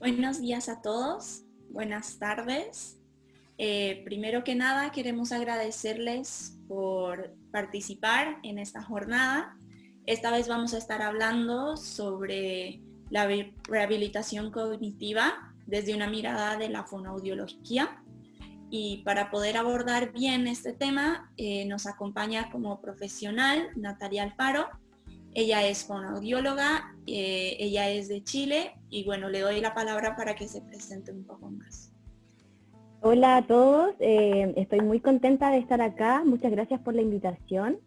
Buenos días a todos, buenas tardes. Primero que nada queremos agradecerles por participar en esta jornada. Esta vez vamos a estar hablando sobre la rehabilitación cognitiva desde una mirada de la fonoaudiología. Y para poder abordar bien este tema nos acompaña como profesional Natalia Alfaro. Ella es fonoaudióloga, ella es de Chile y bueno, le doy la palabra para que se presente un poco más. Hola a todos, estoy muy contenta de estar acá, muchas gracias por la invitación.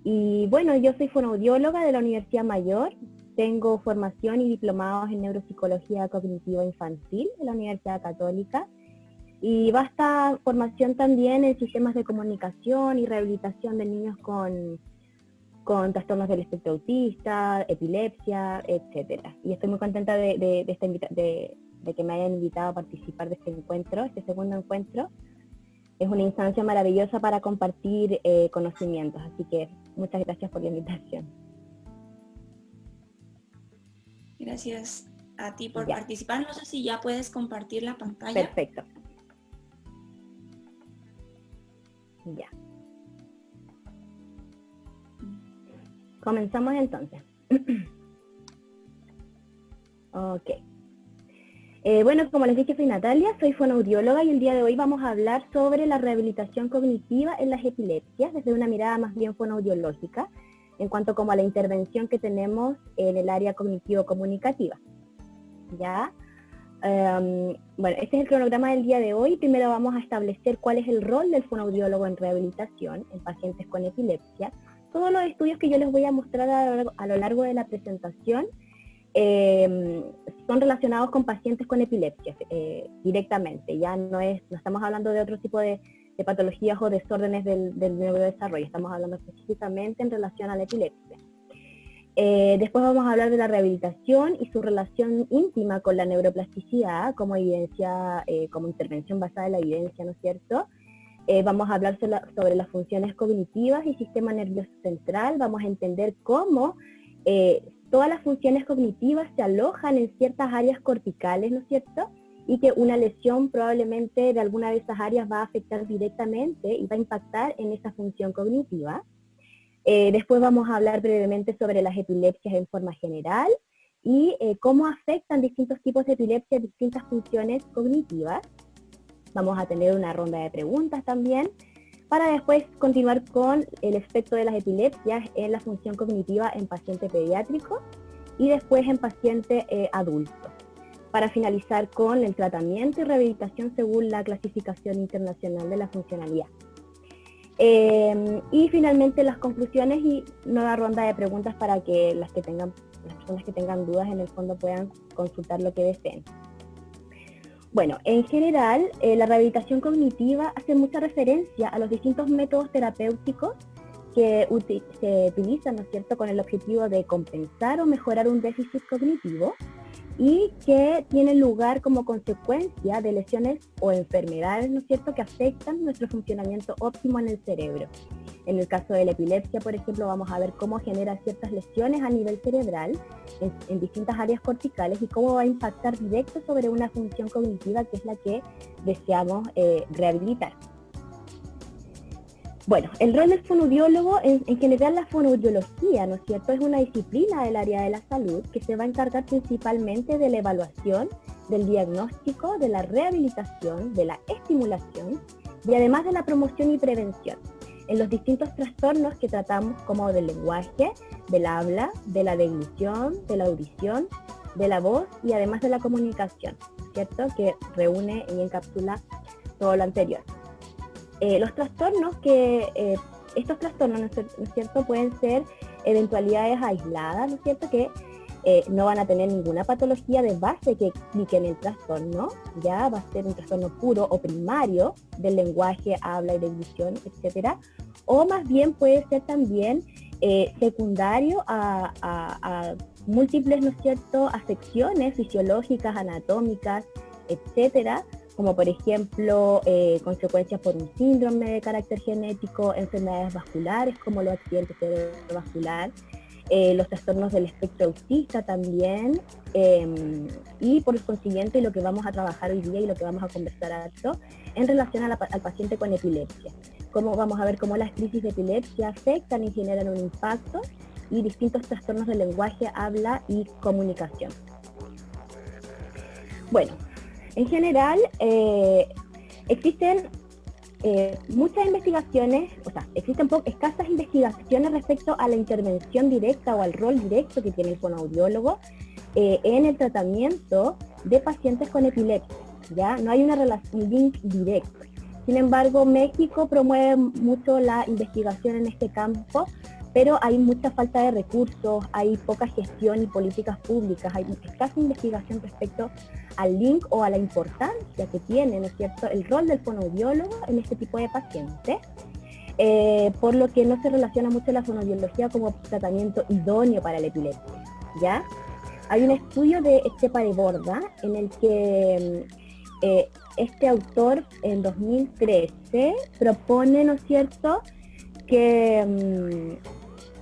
Y bueno, yo soy fonoaudióloga de la Universidad Mayor, tengo formación y diplomados en neuropsicología cognitiva infantil de la Universidad Católica y vasta formación también en sistemas de comunicación y rehabilitación de niños con trastornos del espectro autista, epilepsia, etcétera. Y estoy muy contenta de que me hayan invitado a participar de este encuentro, este segundo encuentro. Es una instancia maravillosa para compartir conocimientos, así que muchas gracias por la invitación. Gracias a ti por participar. No sé si ya puedes compartir la pantalla. Perfecto. Ya. Comenzamos entonces. Ok. Bueno, como les dije, soy Natalia, soy fonoaudióloga y el día de hoy vamos a hablar sobre la rehabilitación cognitiva en las epilepsias desde una mirada más bien fonoaudiológica en cuanto como a la intervención que tenemos en el área cognitivo-comunicativa. ¿Ya? Bueno, este es el cronograma del día de hoy. Primero vamos a establecer cuál es el rol del fonoaudiólogo en rehabilitación en pacientes con epilepsia. Todos los estudios que yo les voy a mostrar a lo largo de la presentación son relacionados con pacientes con epilepsia directamente. Ya no estamos hablando de otro tipo de patologías o desórdenes del neurodesarrollo, estamos hablando específicamente en relación a la epilepsia. Después vamos a hablar de la rehabilitación y su relación íntima con la neuroplasticidad como evidencia, como intervención basada en la evidencia, ¿no es cierto? Vamos a hablar sobre las funciones cognitivas y sistema nervioso central. Vamos a entender cómo todas las funciones cognitivas se alojan en ciertas áreas corticales, ¿no es cierto? Y que una lesión probablemente de alguna de esas áreas va a afectar directamente y va a impactar en esa función cognitiva. Después vamos a hablar brevemente sobre las epilepsias en forma general y cómo afectan distintos tipos de epilepsia a distintas funciones cognitivas. Vamos a tener una ronda de preguntas también, para después continuar con el efecto de las epilepsias en la función cognitiva en paciente pediátrico y después en paciente adulto, para finalizar con el tratamiento y rehabilitación según la clasificación internacional de la funcionalidad. Y finalmente las conclusiones y nueva ronda de preguntas para que las personas que tengan dudas en el fondo puedan consultar lo que deseen. Bueno, en general, la rehabilitación cognitiva hace mucha referencia a los distintos métodos terapéuticos que se utilizan, ¿no es cierto?, con el objetivo de compensar o mejorar un déficit cognitivo y que tienen lugar como consecuencia de lesiones o enfermedades, ¿no es cierto?, que afectan nuestro funcionamiento óptimo en el cerebro. En el caso de la epilepsia, por ejemplo, vamos a ver cómo genera ciertas lesiones a nivel cerebral en distintas áreas corticales y cómo va a impactar directo sobre una función cognitiva que es la que deseamos rehabilitar. Bueno, el rol del fonoaudiólogo, en general la fonoaudiología, ¿no es cierto?, es una disciplina del área de la salud que se va a encargar principalmente de la evaluación, del diagnóstico, de la rehabilitación, de la estimulación y además de la promoción y prevención en los distintos trastornos que tratamos como del lenguaje, del habla, de la deglución, de la audición, de la voz y además de la comunicación, ¿cierto?, que reúne y encapsula todo lo anterior. Los trastornos estos trastornos, ¿no es cierto?, pueden ser eventualidades aisladas, ¿no es cierto?, que no van a tener ninguna patología de base que explique en el trastorno, ya va a ser un trastorno puro o primario del lenguaje, habla y deglución, etcétera, o más bien puede ser también secundario a múltiples, ¿no es cierto?, afecciones fisiológicas, anatómicas, etcétera, como por ejemplo consecuencias por un síndrome de carácter genético, enfermedades vasculares como los accidentes cerebrovasculares, los trastornos del espectro autista también, y por consiguiente lo que vamos a trabajar hoy día y lo que vamos a conversar harto en relación al paciente con epilepsia. Vamos a ver cómo las crisis de epilepsia afectan y generan un impacto, y distintos trastornos del lenguaje, habla y comunicación. Bueno, en general existen muchas investigaciones, o sea, existen escasas investigaciones respecto a la intervención directa o al rol directo que tiene el fonoaudiólogo en el tratamiento de pacientes con epilepsia, ¿ya? No hay un link directo. Sin embargo, México promueve mucho la investigación en este campo, pero hay mucha falta de recursos, hay poca gestión y políticas públicas, hay escasa investigación respecto al link o a la importancia que tiene, ¿no es cierto?, el rol del fonoaudiólogo en este tipo de pacientes, por lo que no se relaciona mucho la fonoaudiología como tratamiento idóneo para la epilepsia, ¿ya? Hay un estudio de Estepa de Borda en el que este autor en 2013 propone, ¿no es cierto?, que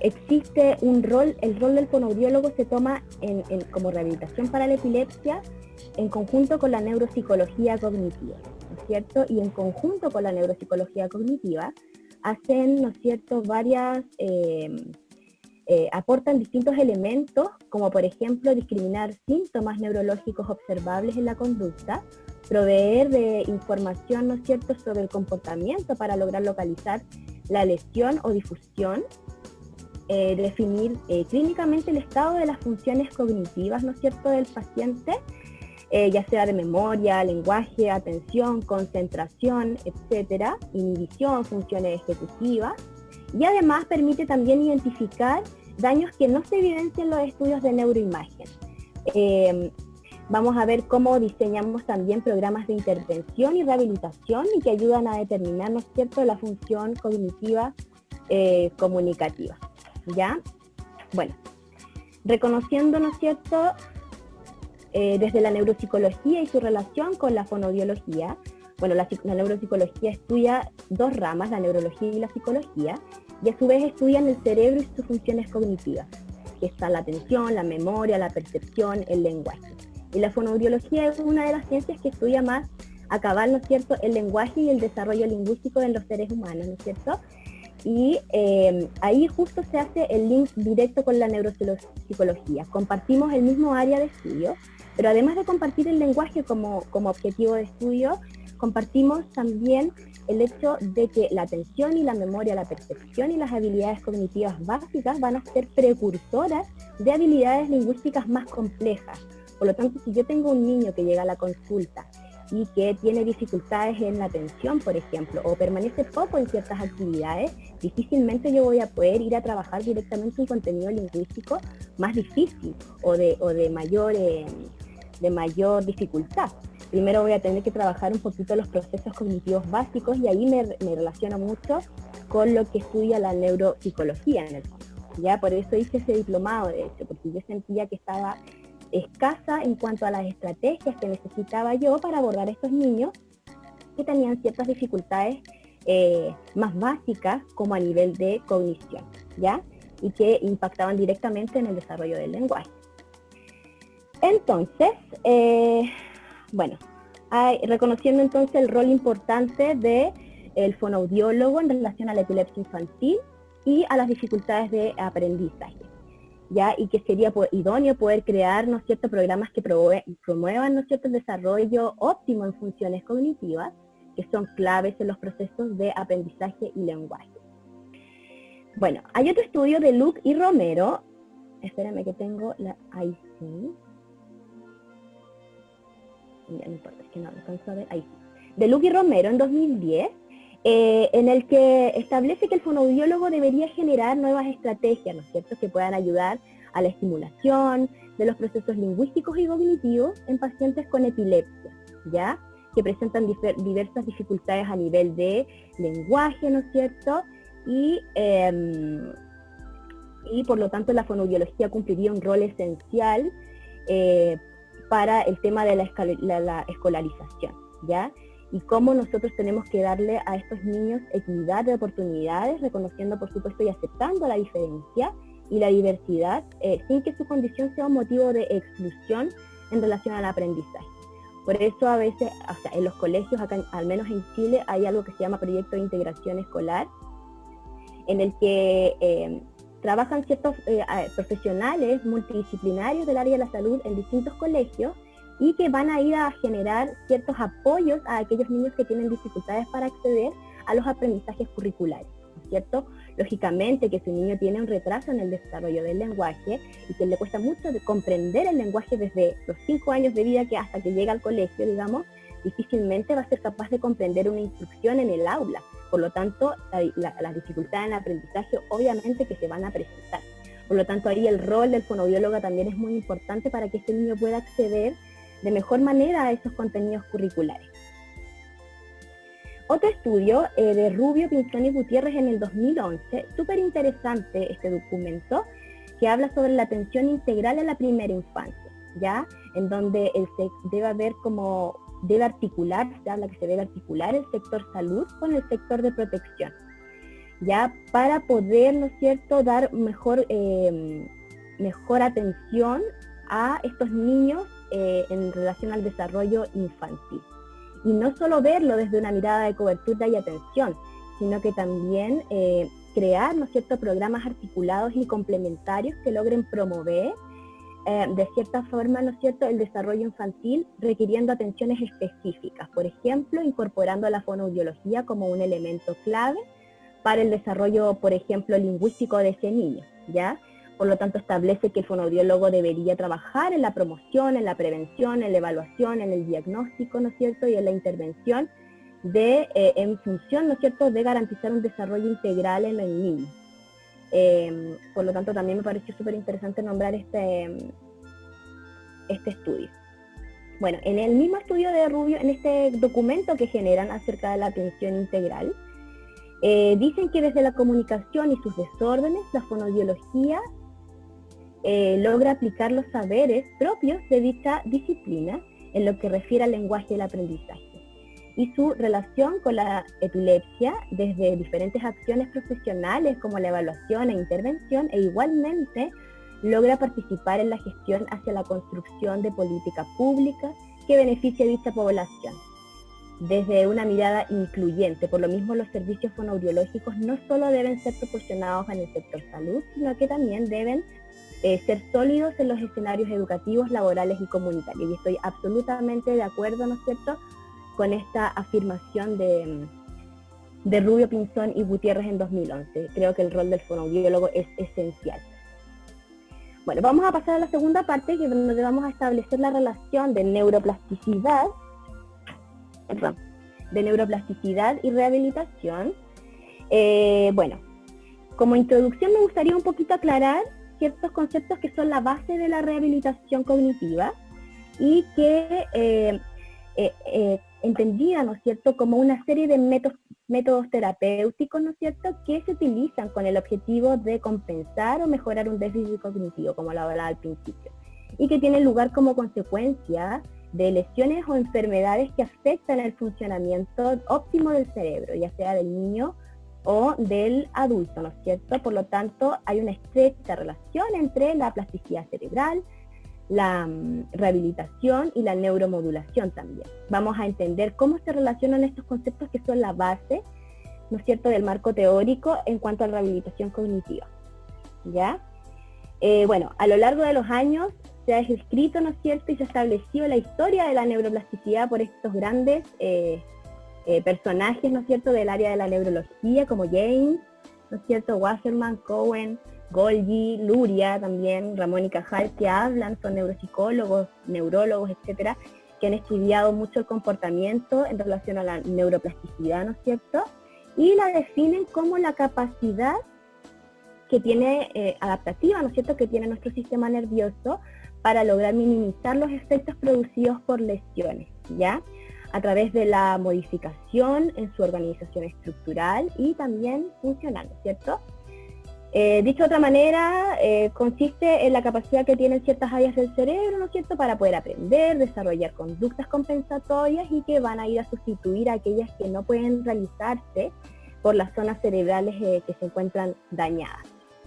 existe un rol, el rol del fonoaudiólogo se toma como rehabilitación para la epilepsia en conjunto con la neuropsicología cognitiva, ¿no es cierto? Y en conjunto con la neuropsicología cognitiva hacen, ¿no es cierto?, aportan distintos elementos, como por ejemplo discriminar síntomas neurológicos observables en la conducta, proveer de información, ¿no es cierto?, sobre el comportamiento para lograr localizar la lesión o difusión, definir clínicamente el estado de las funciones cognitivas, ¿no es cierto?, del paciente, ya sea de memoria, lenguaje, atención, concentración, etcétera, inhibición, funciones ejecutivas, y además permite también identificar daños que no se evidencian en los estudios de neuroimagen. Vamos a ver cómo diseñamos también programas de intervención y rehabilitación y que ayudan a determinar, ¿no es cierto?, la función cognitiva comunicativa, ¿ya? Bueno, reconociendo, ¿no es cierto?, desde la neuropsicología y su relación con la fonoaudiología. Bueno, la neuropsicología estudia dos ramas, la neurología y la psicología, y a su vez estudian el cerebro y sus funciones cognitivas, que están la atención, la memoria, la percepción, el lenguaje. Y la fonoaudiología es una de las ciencias que estudia más a cabal, ¿no es cierto?, el lenguaje y el desarrollo lingüístico en los seres humanos, ¿no es cierto? Y ahí justo se hace el link directo con la neuropsicología. Compartimos el mismo área de estudio, pero además de compartir el lenguaje como objetivo de estudio, compartimos también el hecho de que la atención y la memoria, la percepción y las habilidades cognitivas básicas van a ser precursoras de habilidades lingüísticas más complejas. Por lo tanto, si yo tengo un niño que llega a la consulta y que tiene dificultades en la atención, por ejemplo, o permanece poco en ciertas actividades, difícilmente yo voy a poder ir a trabajar directamente un contenido lingüístico más difícil o de mayor dificultad. Primero voy a tener que trabajar un poquito los procesos cognitivos básicos, y ahí me relaciono mucho con lo que estudia la neuropsicología en el fondo. Ya por eso hice ese diplomado, de hecho, porque yo sentía que estaba escasa en cuanto a las estrategias que necesitaba yo para abordar a estos niños que tenían ciertas dificultades más básicas, como a nivel de cognición, ¿ya? Y que impactaban directamente en el desarrollo del lenguaje. Entonces, bueno, reconociendo entonces el rol importante del fonoaudiólogo en relación a la epilepsia infantil y a las dificultades de aprendizaje, ¿ya? Y que sería idóneo poder crear, ¿no es cierto?, programas que promuevan, ¿no es cierto?, el desarrollo óptimo en funciones cognitivas, que son claves en los procesos de aprendizaje y lenguaje. Bueno, hay otro estudio de Luke y Romero, espérame que tengo ahí sí. Ya no importa, es que no alcanzo a ver, ahí sí. De Luke y Romero en 2010, en el que establece que el fonoaudiólogo debería generar nuevas estrategias, ¿no es cierto?, que puedan ayudar a la estimulación de los procesos lingüísticos y cognitivos en pacientes con epilepsia, ¿ya?, que presentan diversas dificultades a nivel de lenguaje, ¿no es cierto?, y por lo tanto la fonoaudiología cumpliría un rol esencial para el tema de la escolarización, ¿ya? Y cómo nosotros tenemos que darle a estos niños equidad de oportunidades, reconociendo, por supuesto, y aceptando la diferencia, y la diversidad, sin que su condición sea un motivo de exclusión en relación al aprendizaje. Por eso a veces, o sea, en los colegios, acá, al menos en Chile, hay algo que se llama proyecto de integración escolar, en el que trabajan ciertos profesionales multidisciplinarios del área de la salud en distintos colegios y que van a ir a generar ciertos apoyos a aquellos niños que tienen dificultades para acceder a los aprendizajes curriculares, ¿no es cierto? Lógicamente que si un niño tiene un retraso en el desarrollo del lenguaje y que le cuesta mucho de comprender el lenguaje desde los 5 años de vida que hasta que llega al colegio, digamos, difícilmente va a ser capaz de comprender una instrucción en el aula. Por lo tanto, las dificultades en el aprendizaje obviamente que se van a presentar. Por lo tanto, ahí el rol del fonoaudiólogo también es muy importante para que este niño pueda acceder de mejor manera a esos contenidos curriculares. Otro estudio de Rubio, Pinzón y Gutiérrez en el 2011, súper interesante este documento, que habla sobre la atención integral a la primera infancia, ¿ya? En donde debe articular, se habla que se debe articular el sector salud con el sector de protección, ya para poder, ¿no es cierto?, dar mejor atención a estos niños en relación al desarrollo infantil. Y no solo verlo desde una mirada de cobertura y atención, sino que también crear, ¿no es cierto?, programas articulados y complementarios que logren promover de cierta forma, ¿no es cierto?, el desarrollo infantil requiriendo atenciones específicas, por ejemplo, incorporando la fonoaudiología como un elemento clave para el desarrollo, por ejemplo, lingüístico de ese niño, ¿ya? Por lo tanto, establece que el fonoaudiólogo debería trabajar en la promoción, en la prevención, en la evaluación, en el diagnóstico, ¿no es cierto?, y en la intervención en función, ¿no es cierto?, de garantizar un desarrollo integral en el niño. Por lo tanto, también me pareció súper interesante nombrar este estudio. Bueno, en el mismo estudio de Rubio, en este documento que generan acerca de la atención integral, dicen que desde la comunicación y sus desórdenes, la fonoaudiología logra aplicar los saberes propios de dicha disciplina en lo que refiere al lenguaje y el aprendizaje, y su relación con la epilepsia desde diferentes acciones profesionales como la evaluación e intervención, e igualmente logra participar en la gestión hacia la construcción de política pública que beneficie a dicha población, desde una mirada incluyente. Por lo mismo, los servicios fonoaudiológicos no solo deben ser proporcionados en el sector salud, sino que también deben ser sólidos en los escenarios educativos, laborales y comunitarios. Y estoy absolutamente de acuerdo, ¿no es cierto?, con esta afirmación de Rubio, Pinzón y Gutiérrez en 2011. Creo que el rol del fonoaudiólogo es esencial. Bueno, vamos a pasar a la segunda parte, que es donde vamos a establecer la relación de neuroplasticidad y rehabilitación. Bueno, como introducción me gustaría un poquito aclarar ciertos conceptos que son la base de la rehabilitación cognitiva y que entendida, ¿no es cierto?, como una serie de métodos terapéuticos, ¿no es cierto?, que se utilizan con el objetivo de compensar o mejorar un déficit cognitivo, como lo hablaba al principio, y que tienen lugar como consecuencia de lesiones o enfermedades que afectan el funcionamiento óptimo del cerebro, ya sea del niño o del adulto, ¿no es cierto? Por lo tanto, hay una estrecha relación entre la plasticidad cerebral, la rehabilitación y la neuromodulación también. Vamos a entender cómo se relacionan estos conceptos que son la base, ¿no es cierto?, del marco teórico en cuanto a la rehabilitación cognitiva, ¿ya? Bueno, a lo largo de los años se ha escrito, ¿no es cierto?, y se ha establecido la historia de la neuroplasticidad por estos grandes personajes, ¿no es cierto?, del área de la neurología, como James, ¿no es cierto?, Wasserman, Cohen, Golgi, Luria también, Ramón y Cajal, que hablan, son neuropsicólogos, neurólogos, etcétera, que han estudiado mucho el comportamiento en relación a la neuroplasticidad, ¿no es cierto?, y la definen como la capacidad que tiene adaptativa, ¿no es cierto?, que tiene nuestro sistema nervioso para lograr minimizar los efectos producidos por lesiones, ¿ya?, a través de la modificación en su organización estructural y también funcional, ¿no es cierto? Dicho de otra manera, consiste en la capacidad que tienen ciertas áreas del cerebro, ¿no es cierto?, para poder aprender, desarrollar conductas compensatorias y que van a ir a sustituir a aquellas que no pueden realizarse por las zonas cerebrales que se encuentran dañadas,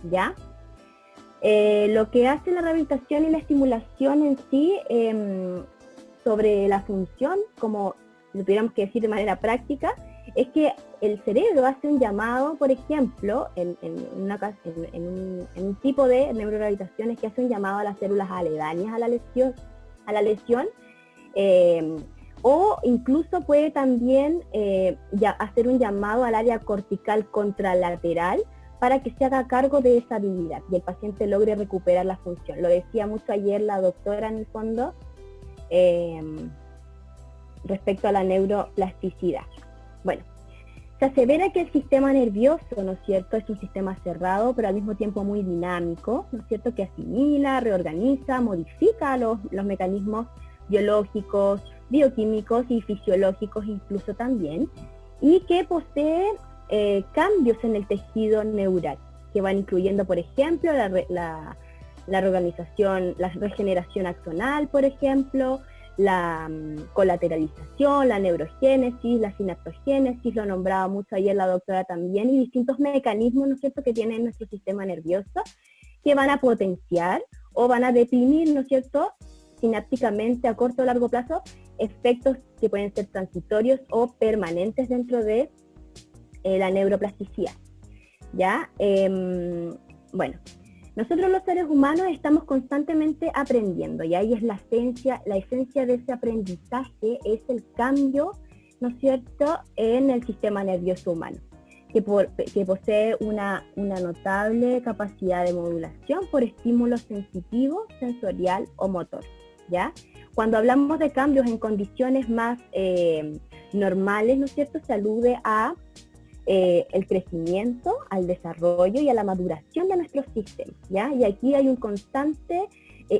¿ya? Lo que hace la rehabilitación y la estimulación en sí sobre la función, como lo tuviéramos que decir de manera práctica, es que el cerebro hace un llamado, por ejemplo, en un tipo de neurorehabilitaciones que hace un llamado a las células aledañas a la lesión, o incluso puede también hacer un llamado al área cortical contralateral para que se haga cargo de esa habilidad y el paciente logre recuperar la función. Lo decía mucho ayer la doctora en el fondo respecto a la neuroplasticidad. Bueno, se asevera que el sistema nervioso, ¿no es cierto?, es un sistema cerrado, pero al mismo tiempo muy dinámico, ¿no es cierto?, que asimila, reorganiza, modifica los mecanismos biológicos, bioquímicos y fisiológicos incluso también, y que posee cambios en el tejido neural, que van incluyendo, por ejemplo, la reorganización, la regeneración axonal, por ejemplo, la colateralización, la neurogénesis, la sinaptogénesis, lo nombraba mucho ayer la doctora también, y distintos mecanismos, ¿no es cierto?, que tiene nuestro sistema nervioso, que van a potenciar o van a deprimir, ¿no es cierto?, sinápticamente a corto o largo plazo, efectos que pueden ser transitorios o permanentes dentro de la neuroplasticidad, ¿ya? Bueno, nosotros los seres humanos estamos constantemente aprendiendo, y ahí es la esencia de ese aprendizaje, es el cambio, ¿no es cierto?, en el sistema nervioso humano, que posee una notable capacidad de modulación por estímulo sensitivo, sensorial o motor, ¿ya? Cuando hablamos de cambios en condiciones más normales, ¿no es cierto?, se alude a el crecimiento, al desarrollo y a la maduración de nuestros sistemas, ¿ya? Y aquí hay un constante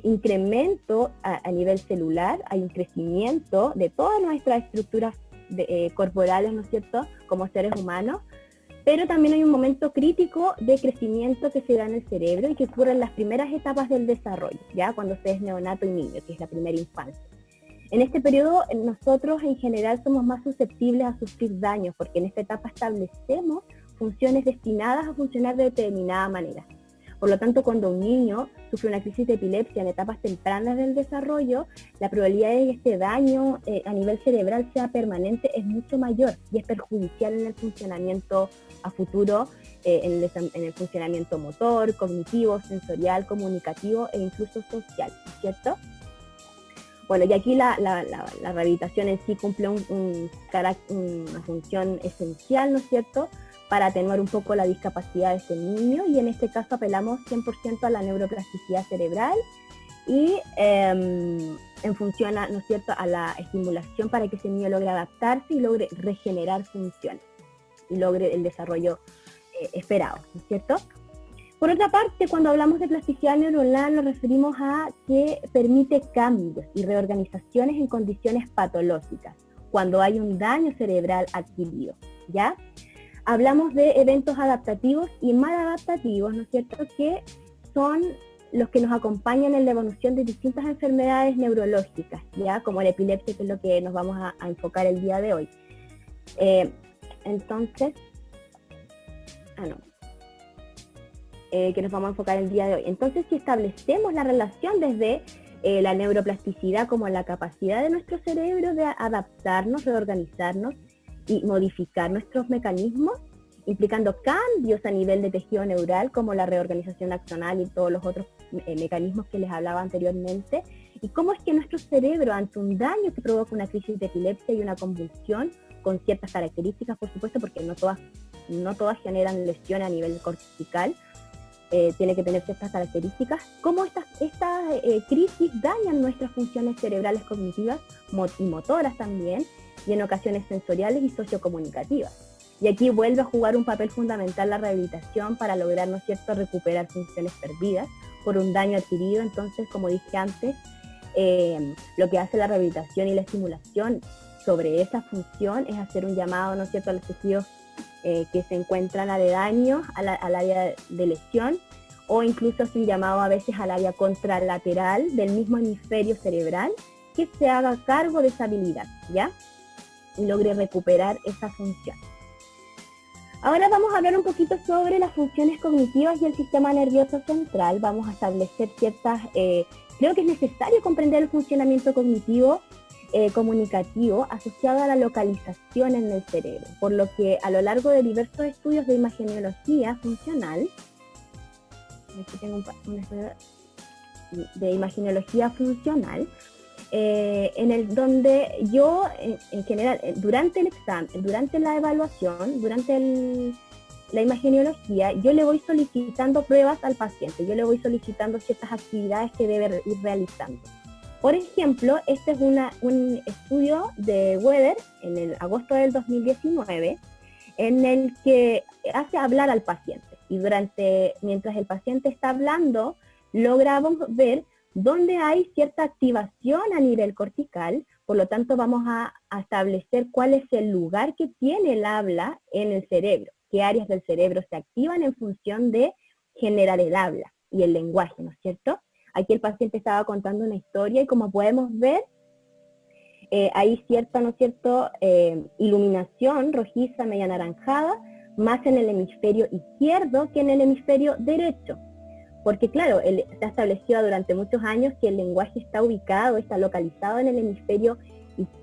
incremento a nivel celular, hay un crecimiento de todas nuestras estructuras corporales, ¿no es cierto?, como seres humanos, pero también hay un momento crítico de crecimiento que se da en el cerebro y que ocurre en las primeras etapas del desarrollo, ¿ya?, cuando se es neonato y niño, que es la primera infancia. En este periodo nosotros en general somos más susceptibles a sufrir daños, porque en esta etapa establecemos funciones destinadas a funcionar de determinada manera. Por lo tanto, cuando un niño sufre una crisis de epilepsia en etapas tempranas del desarrollo, la probabilidad de que este daño a nivel cerebral sea permanente es mucho mayor y es perjudicial en el funcionamiento a futuro, en el funcionamiento motor, cognitivo, sensorial, comunicativo e incluso social, ¿cierto? Bueno, y aquí la rehabilitación en sí cumple una función esencial, ¿no es cierto?, para atenuar un poco la discapacidad de este niño, y en este caso apelamos 100% a la neuroplasticidad cerebral y en función, ¿no es cierto?, a la estimulación para que ese niño logre adaptarse y logre regenerar funciones y logre el desarrollo esperado, ¿no es cierto? Por otra parte, cuando hablamos de plasticidad neuronal nos referimos a que permite cambios y reorganizaciones en condiciones patológicas, cuando hay un daño cerebral adquirido, ¿ya? Hablamos de eventos adaptativos y maladaptativos, ¿no es cierto?, que son los que nos acompañan en la evolución de distintas enfermedades neurológicas, ¿ya?, como la epilepsia, que es lo que nos vamos a enfocar el día de hoy. Que nos vamos a enfocar el día de hoy. Entonces, si establecemos la relación desde la neuroplasticidad como la capacidad de nuestro cerebro de adaptarnos, reorganizarnos y modificar nuestros mecanismos, implicando cambios a nivel de tejido neural, como la reorganización axonal y todos los otros mecanismos que les hablaba anteriormente, y cómo es que nuestro cerebro, ante un daño que provoca una crisis de epilepsia y una convulsión, con ciertas características, por supuesto, porque no todas generan lesiones a nivel cortical, tiene que tener ciertas características, cómo estas crisis dañan nuestras funciones cerebrales cognitivas y motoras también, y en ocasiones sensoriales y sociocomunicativas. Y aquí vuelve a jugar un papel fundamental la rehabilitación para lograr, ¿no es cierto?, recuperar funciones perdidas por un daño adquirido. Entonces, como dije antes, lo que hace la rehabilitación y la estimulación sobre esa función es hacer un llamado, ¿no es cierto?, a los tejidos que se encuentran aledaños al área de lesión, o incluso es un llamado a veces al área contralateral del mismo hemisferio cerebral, que se haga cargo de esa habilidad, ¿ya?, y logre recuperar esa función. Ahora vamos a hablar un poquito sobre las funciones cognitivas y el sistema nervioso central. Vamos a establecer ciertas, creo que es necesario comprender el funcionamiento cognitivo comunicativo asociado a la localización en el cerebro, por lo que a lo largo de diversos estudios de imagenología funcional, aquí tengo un estudio de imagenología funcional, en el donde yo, en general, durante el examen, durante la evaluación, durante la imagenología, yo le voy solicitando pruebas al paciente, yo le voy solicitando ciertas actividades que debe ir realizando. Por ejemplo, este es un estudio de Weber en el agosto del 2019, en el que hace hablar al paciente. Y mientras el paciente está hablando, logramos ver dónde hay cierta activación a nivel cortical, por lo tanto vamos a establecer cuál es el lugar que tiene el habla en el cerebro, qué áreas del cerebro se activan en función de generar el habla y el lenguaje, ¿no es cierto? Aquí el paciente estaba contando una historia y como podemos ver, hay cierta, ¿no es cierto?, iluminación rojiza, media anaranjada, más en el hemisferio izquierdo que en el hemisferio derecho. Porque claro, se ha establecido durante muchos años que el lenguaje está ubicado, está localizado en el hemisferio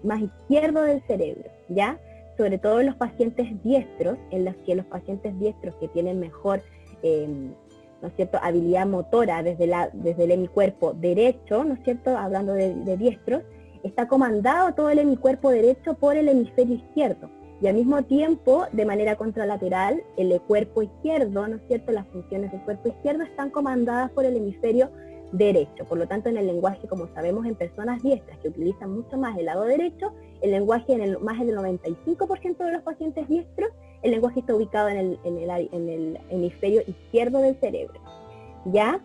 más izquierdo del cerebro, ¿ya? Sobre todo en los pacientes diestros, en los que los pacientes diestros que tienen mejor, ¿no es cierto?, habilidad motora desde el hemicuerpo derecho, ¿no es cierto?, hablando de diestros, está comandado todo el hemicuerpo derecho por el hemisferio izquierdo. Y al mismo tiempo, de manera contralateral, el cuerpo izquierdo, ¿no es cierto?, las funciones del cuerpo izquierdo están comandadas por el hemisferio derecho. Por lo tanto, en el lenguaje, como sabemos, en personas diestras que utilizan mucho más el lado derecho, el lenguaje más del 95% de los pacientes diestros, el lenguaje está ubicado en el hemisferio izquierdo del cerebro. ¿Ya?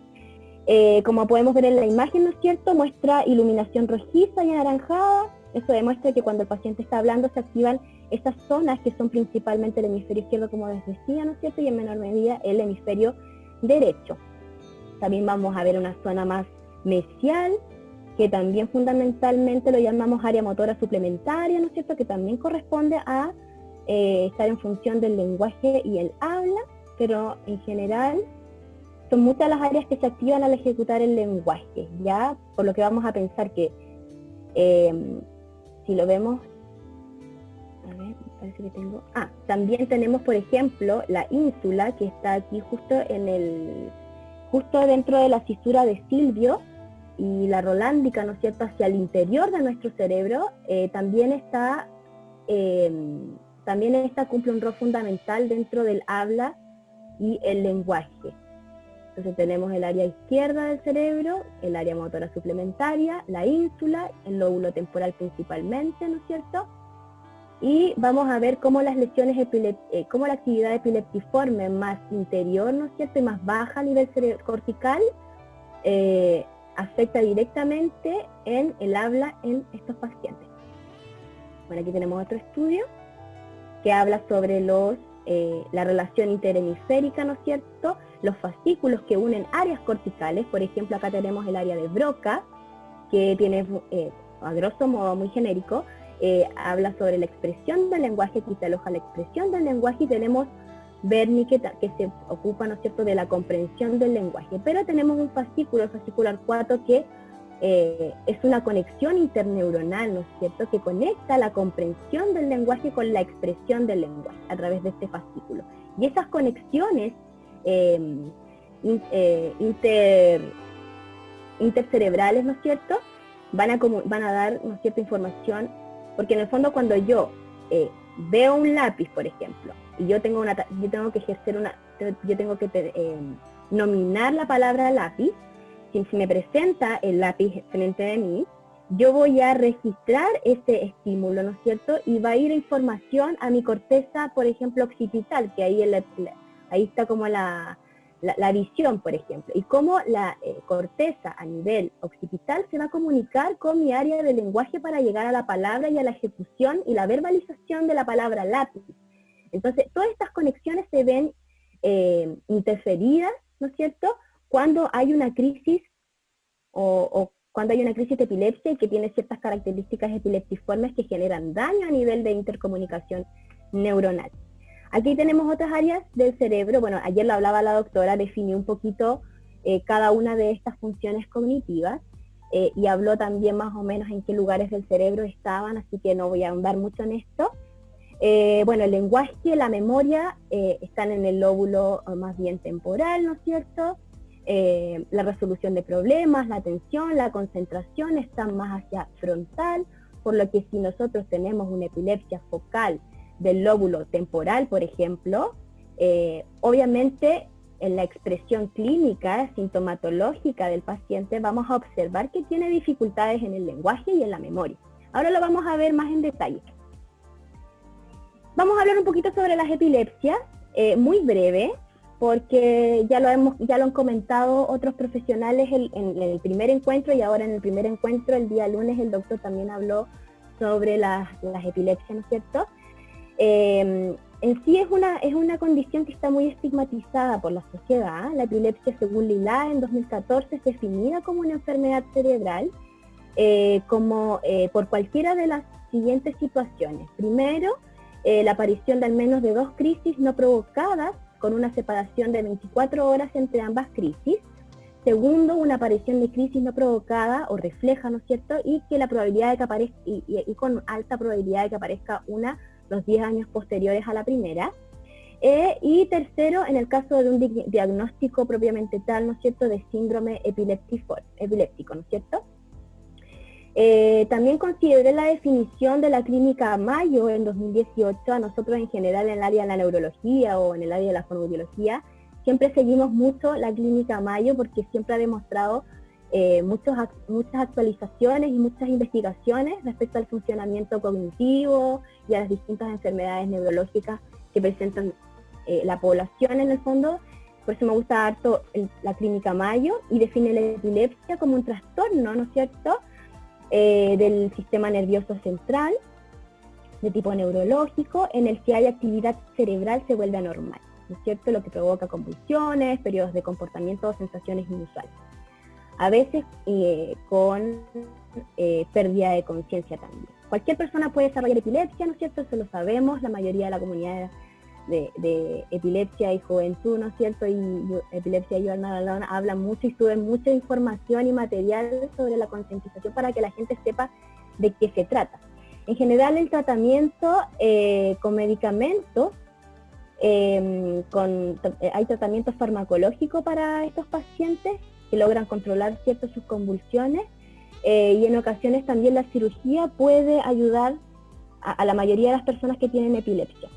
Como podemos ver en la imagen, ¿no es cierto?, muestra iluminación rojiza y anaranjada. Eso demuestra que cuando el paciente está hablando se activan estas zonas que son principalmente el hemisferio izquierdo, como les decía, ¿no es cierto?, y en menor medida el hemisferio derecho. También vamos a ver una zona más mesial, que también fundamentalmente lo llamamos área motora suplementaria, ¿no es cierto?, que también corresponde a estar en función del lenguaje y el habla, pero en general son muchas las áreas que se activan al ejecutar el lenguaje, ¿ya? Por lo que vamos a pensar que, si lo vemos, a ver, parece que tengo, también tenemos, por ejemplo, la ínsula, que está aquí justo dentro de la fisura de Silvio, y la rolándica, ¿no es cierto?, hacia el interior de nuestro cerebro, también esta cumple un rol fundamental dentro del habla y el lenguaje. Entonces tenemos el área izquierda del cerebro, el área motora suplementaria, la ínsula, el lóbulo temporal principalmente, ¿no es cierto? Y vamos a ver cómo las lesiones cómo la actividad epileptiforme más interior, ¿no es cierto?, y más baja a nivel cortical, afecta directamente en el habla en estos pacientes. Bueno, aquí tenemos otro estudio que habla sobre la relación interhemisférica, ¿no es cierto?, los fascículos que unen áreas corticales. Por ejemplo, acá tenemos el área de Broca, que tiene, a grosso modo, muy genérico, habla sobre la expresión del lenguaje, que se aloja la expresión del lenguaje, y tenemos Wernicke, que se ocupa, ¿no es cierto?, de la comprensión del lenguaje. Pero tenemos un fascículo, el fascículo arcuato, que es una conexión interneuronal, ¿no es cierto?, que conecta la comprensión del lenguaje con la expresión del lenguaje a través de este fascículo. Y esas conexiones intercerebrales, ¿no es cierto?, van a dar, ¿no es cierto?, información, porque en el fondo cuando yo veo un lápiz, por ejemplo, y yo tengo que nominar la palabra lápiz. Si me presenta el lápiz frente de mí, yo voy a registrar ese estímulo, ¿no es cierto?, y va a ir información a mi corteza, por ejemplo, occipital, que ahí está como la visión, por ejemplo, y cómo la corteza a nivel occipital se va a comunicar con mi área de lenguaje para llegar a la palabra y a la ejecución y la verbalización de la palabra lápiz. Entonces, todas estas conexiones se ven interferidas, ¿no es cierto?, cuando hay una crisis o cuando hay una crisis de epilepsia y que tiene ciertas características epileptiformes que generan daño a nivel de intercomunicación neuronal. Aquí tenemos otras áreas del cerebro. Bueno, ayer lo hablaba la doctora, definió un poquito cada una de estas funciones cognitivas y habló también más o menos en qué lugares del cerebro estaban, así que no voy a ahondar mucho en esto. Bueno, el lenguaje, la memoria están en el lóbulo más bien temporal, ¿no es cierto? La resolución de problemas, la atención, la concentración están más hacia frontal, por lo que si nosotros tenemos una epilepsia focal del lóbulo temporal, por ejemplo, obviamente en la expresión clínica, sintomatológica del paciente, vamos a observar que tiene dificultades en el lenguaje y en la memoria. Ahora lo vamos a ver más en detalle. Vamos a hablar un poquito sobre las epilepsias, muy breve, porque ya lo han comentado otros profesionales en el primer encuentro, y ahora en el primer encuentro, el día lunes, el doctor también habló sobre las epilepsias, ¿no es cierto? En sí es una condición que está muy estigmatizada por la sociedad. La epilepsia, según Lila, en 2014 es definida como una enfermedad cerebral, por cualquiera de las siguientes situaciones. Primero, la aparición de al menos de 2 crisis no provocadas con una separación de 24 horas entre ambas crisis. Segundo, una aparición de crisis no provocada o refleja, ¿no es cierto? Y que la probabilidad de que aparezca, y con alta probabilidad de que aparezca una los 10 años posteriores a la primera. Y tercero, en el caso de un diagnóstico propiamente tal, ¿no es cierto?, de síndrome epiléptico, ¿no es cierto? También consideré la definición de la clínica Mayo en 2018. A nosotros en general en el área de la neurología o en el área de la fonoaudiología siempre seguimos mucho la clínica Mayo porque siempre ha demostrado muchas actualizaciones y muchas investigaciones respecto al funcionamiento cognitivo y a las distintas enfermedades neurológicas que presentan la población en el fondo. Por eso me gusta harto la clínica Mayo, y define la epilepsia como un trastorno, ¿no es cierto?, del sistema nervioso central de tipo neurológico en el que hay actividad cerebral se vuelve anormal, ¿no es cierto?, lo que provoca convulsiones, periodos de comportamiento o sensaciones inusuales. A veces con pérdida de conciencia también. Cualquier persona puede desarrollar epilepsia, ¿no es cierto? Eso lo sabemos, la mayoría de la comunidad de epilepsia y juventud, ¿no es cierto? Y epilepsia y hablan mucho y suben mucha información y material sobre la concientización para que la gente sepa de qué se trata. En general el tratamiento con medicamentos, hay tratamiento farmacológico para estos pacientes que logran controlar cierto sus convulsiones, y en ocasiones también la cirugía puede ayudar a la mayoría de las personas que tienen epilepsia.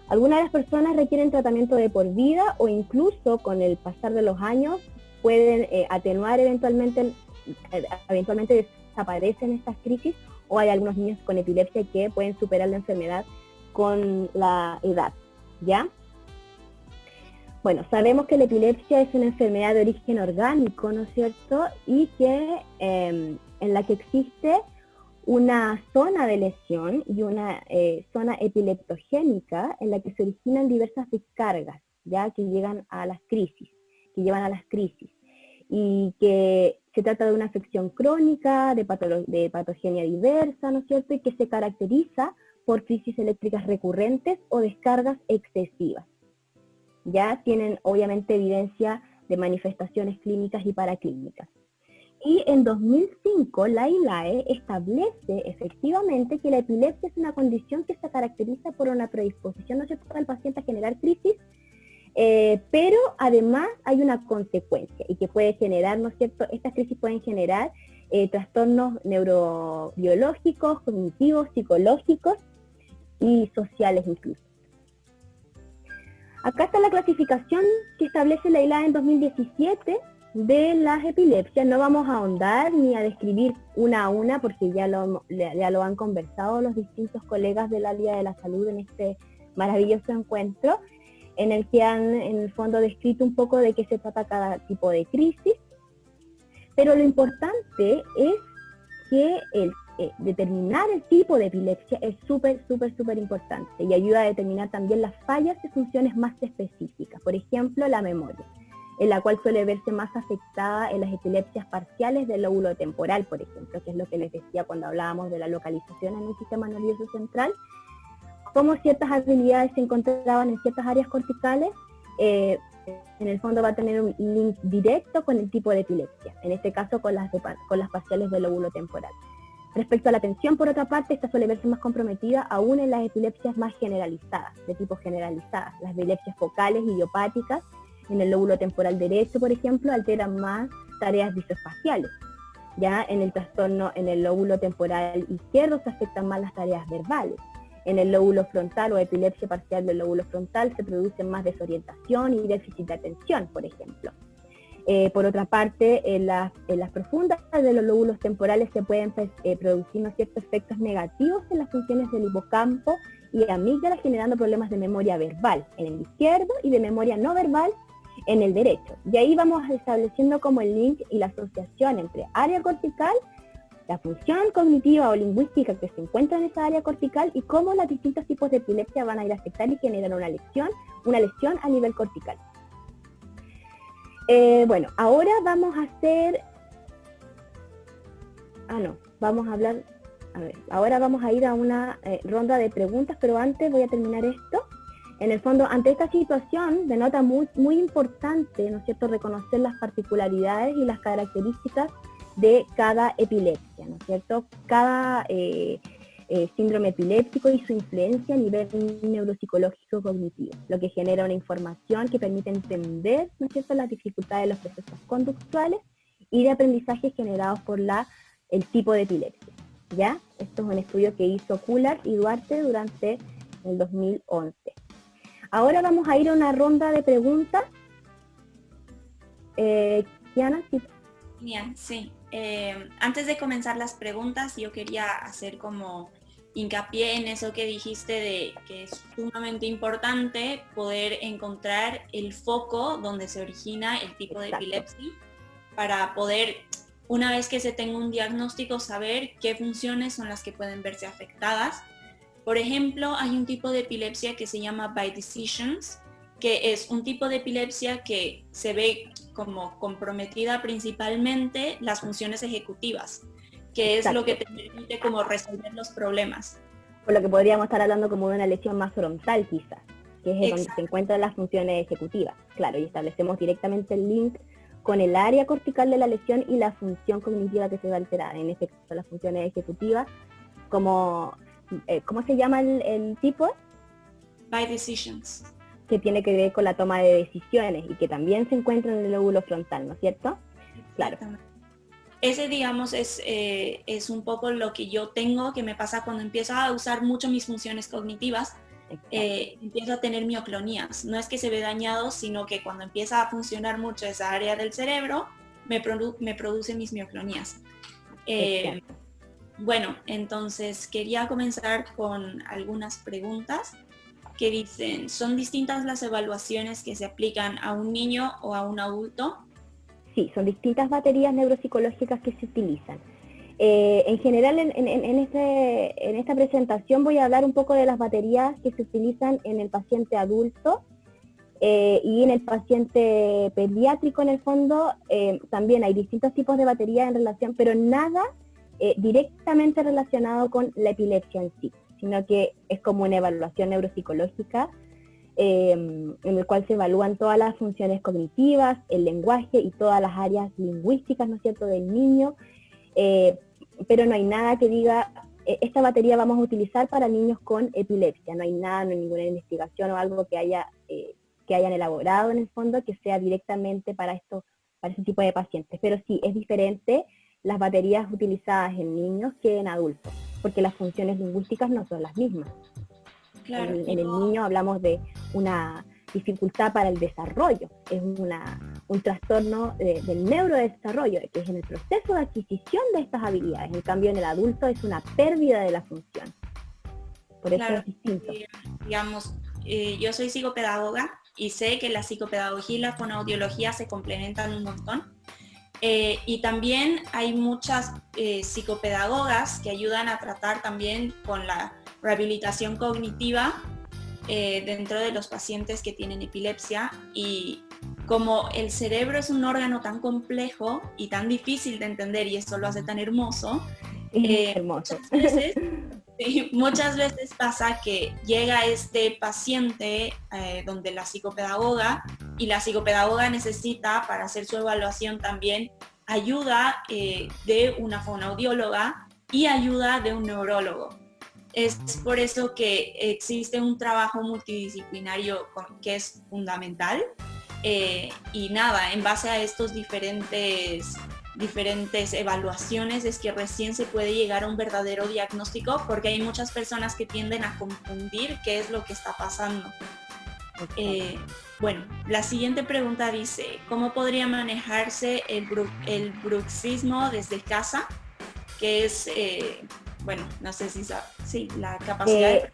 Algunas de las personas requieren tratamiento de por vida o incluso con el pasar de los años pueden atenuar eventualmente desaparecen estas crisis, o hay algunos niños con epilepsia que pueden superar la enfermedad con la edad, ¿ya? Bueno, sabemos que la epilepsia es una enfermedad de origen orgánico, ¿no es cierto? Y que en la que existe una zona de lesión y una zona epileptogénica en la que se originan diversas descargas, ya que llegan a las crisis, que llevan a las crisis, y que se trata de una afección crónica, de patogenia diversa, ¿no es cierto? Y que se caracteriza por crisis eléctricas recurrentes o descargas excesivas. Ya tienen obviamente evidencia de manifestaciones clínicas y paraclínicas. Y en 2005 la ILAE establece efectivamente que la epilepsia es una condición que se caracteriza por una predisposición, ¿no es cierto?, del paciente a generar crisis, pero además hay una consecuencia y que puede generar, ¿no es cierto?, estas crisis pueden generar trastornos neurobiológicos, cognitivos, psicológicos y sociales incluso. Acá está la clasificación que establece la ILAE en 2017 de las epilepsias. No vamos a ahondar ni a describir una a una porque ya lo han conversado los distintos colegas del área de la salud en este maravilloso encuentro, en el que han en el fondo descrito un poco de qué se trata cada tipo de crisis. Pero lo importante es que determinar el tipo de epilepsia es súper importante y ayuda a determinar también las fallas de funciones más específicas, por ejemplo la memoria, en la cual suele verse más afectada en las epilepsias parciales del lóbulo temporal, por ejemplo, que es lo que les decía cuando hablábamos de la localización en el sistema nervioso central, cómo ciertas habilidades se encontraban en ciertas áreas corticales, en el fondo va a tener un link directo con el tipo de epilepsia, en este caso con las faciales del lóbulo temporal. Respecto a la atención, por otra parte, esta suele verse más comprometida aún en las epilepsias más generalizadas, de tipo generalizadas. Las epilepsias focales idiopáticas en el lóbulo temporal derecho, por ejemplo, alteran más tareas visoespaciales. Ya en el trastorno en el lóbulo temporal izquierdo se afectan más las tareas verbales. En el lóbulo frontal o epilepsia parcial del lóbulo frontal se producen más desorientación y déficit de atención, por ejemplo. Por otra parte, en las profundas de los lóbulos temporales se pueden producir, ¿no es cierto?, efectos negativos en las funciones del hipocampo y amígdala, generando problemas de memoria verbal en el izquierdo y de memoria no verbal en el derecho. Y ahí vamos estableciendo como el link y la asociación entre área cortical, la función cognitiva o lingüística que se encuentra en esa área cortical y cómo los distintos tipos de epilepsia van a ir a afectar y generar una lesión a nivel cortical. Bueno, ahora vamos a hacer... ahora vamos a ir a una ronda de preguntas, pero antes voy a terminar esto. En el fondo, ante esta situación, denota muy, muy importante, ¿no es cierto?, reconocer las particularidades y las características de cada epilepsia, ¿no es cierto? Cada síndrome epiléptico y su influencia a nivel neuropsicológico cognitivo, lo que genera una información que permite entender, ¿no es cierto?, las dificultades de los procesos conductuales y de aprendizaje generados por el tipo de epilepsia, ¿ya? Esto es un estudio que hizo Kullard y Duarte durante el 2011. Ahora vamos a ir a una ronda de preguntas. Kiana, ¿sí? Genial, sí. Antes de comenzar las preguntas, yo quería hacer como hincapié en eso que dijiste de que es sumamente importante poder encontrar el foco donde se origina el tipo de epilepsia para poder, una vez que se tenga un diagnóstico, saber qué funciones son las que pueden verse afectadas. Por ejemplo, hay un tipo de epilepsia que se llama by decisions, que es un tipo de epilepsia que se ve como comprometida principalmente las funciones ejecutivas, que es lo que te permite como resolver los problemas. Por lo que podríamos estar hablando como de una lesión más frontal quizás, que es donde se encuentran las funciones ejecutivas. Claro, y establecemos directamente el link con el área cortical de la lesión y la función cognitiva que se va a alterar, en este caso las funciones ejecutivas, como, ¿cómo se llama el tipo? By decisions. Que tiene que ver con la toma de decisiones y que también se encuentra en el lóbulo frontal, ¿no es cierto? Claro. Ese, digamos, es un poco lo que yo tengo, que me pasa cuando empiezo a usar mucho mis funciones cognitivas, empiezo a tener mioclonías. No es que se ve dañado, sino que cuando empieza a funcionar mucho esa área del cerebro, me produce mis mioclonías. Bueno, entonces quería comenzar con algunas preguntas que dicen, ¿son distintas las evaluaciones que se aplican a un niño o a un adulto? Sí, son distintas baterías neuropsicológicas que se utilizan. En general, en esta presentación voy a hablar un poco de las baterías que se utilizan en el paciente adulto y en el paciente pediátrico. En el fondo, también hay distintos tipos de baterías en relación, pero nada directamente relacionado con la epilepsia en sí, sino que es como una evaluación neuropsicológica en el cual se evalúan todas las funciones cognitivas, el lenguaje y todas las áreas lingüísticas, ¿no es cierto?, del niño, pero no hay nada que diga, esta batería vamos a utilizar para niños con epilepsia, no hay nada, no hay ninguna investigación o algo que hayan elaborado en el fondo que sea directamente para ese tipo de pacientes, pero sí, es diferente las baterías utilizadas en niños que en adultos, porque las funciones lingüísticas no son las mismas. Claro, en el niño hablamos de una dificultad para el desarrollo, es un trastorno del neurodesarrollo, que es en el proceso de adquisición de estas habilidades. En cambio, en el adulto es una pérdida de la función. Por eso es distinto. Digamos, yo soy psicopedagoga y sé que la psicopedagogía y la fonoaudiología se complementan un montón. Y también hay muchas psicopedagogas que ayudan a tratar también con la rehabilitación cognitiva dentro de los pacientes que tienen epilepsia, y como el cerebro es un órgano tan complejo y tan difícil de entender y eso lo hace tan hermoso, Hermoso. muchas veces Sí, muchas veces pasa que llega este paciente donde la psicopedagoga y la psicopedagoga necesita para hacer su evaluación también ayuda de una fonoaudióloga y ayuda de un neurólogo. Es por eso que existe un trabajo multidisciplinario que es fundamental y nada, en base a estos diferentes evaluaciones es que recién se puede llegar a un verdadero diagnóstico, porque hay muchas personas que tienden a confundir qué es lo que está pasando. Bueno, la siguiente pregunta dice, ¿cómo podría manejarse el bruxismo desde casa? Que es, bueno, no sé si sí, la capacidad de...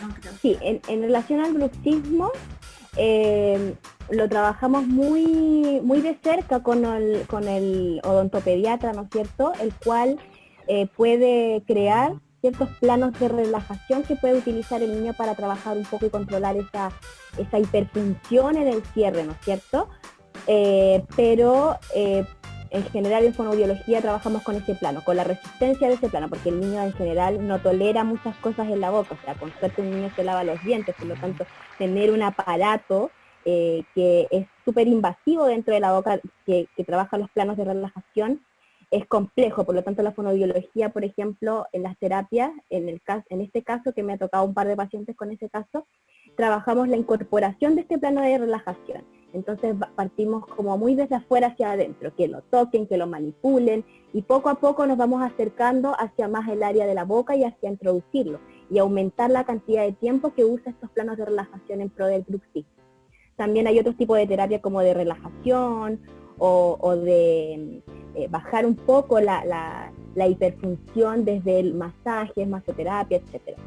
No, creo. Sí, en relación al bruxismo, lo trabajamos muy, muy de cerca con el odontopediatra, ¿no es cierto? El cual puede crear ciertos planos de relajación que puede utilizar el niño para trabajar un poco y controlar esa hiperfunción en el cierre, ¿no es cierto? Pero en general en fonoaudiología trabajamos con ese plano, con la resistencia de ese plano, porque el niño en general no tolera muchas cosas en la boca, o sea, con suerte un niño se lava los dientes, por lo tanto, tener un aparato que es súper invasivo dentro de la boca, que trabaja los planos de relajación, es complejo, por lo tanto la fonoaudiología, por ejemplo, en las terapias, en este caso, que me ha tocado un par de pacientes con ese caso, trabajamos la incorporación de este plano de relajación. Entonces partimos como muy desde afuera hacia adentro, que lo toquen, que lo manipulen, y poco a poco nos vamos acercando hacia más el área de la boca y hacia introducirlo, y aumentar la cantidad de tiempo que usa estos planos de relajación en pro del bruxismo. También hay otros tipos de terapia como de relajación o de bajar un poco la hiperfunción desde el masaje, masoterapia, etc. Esa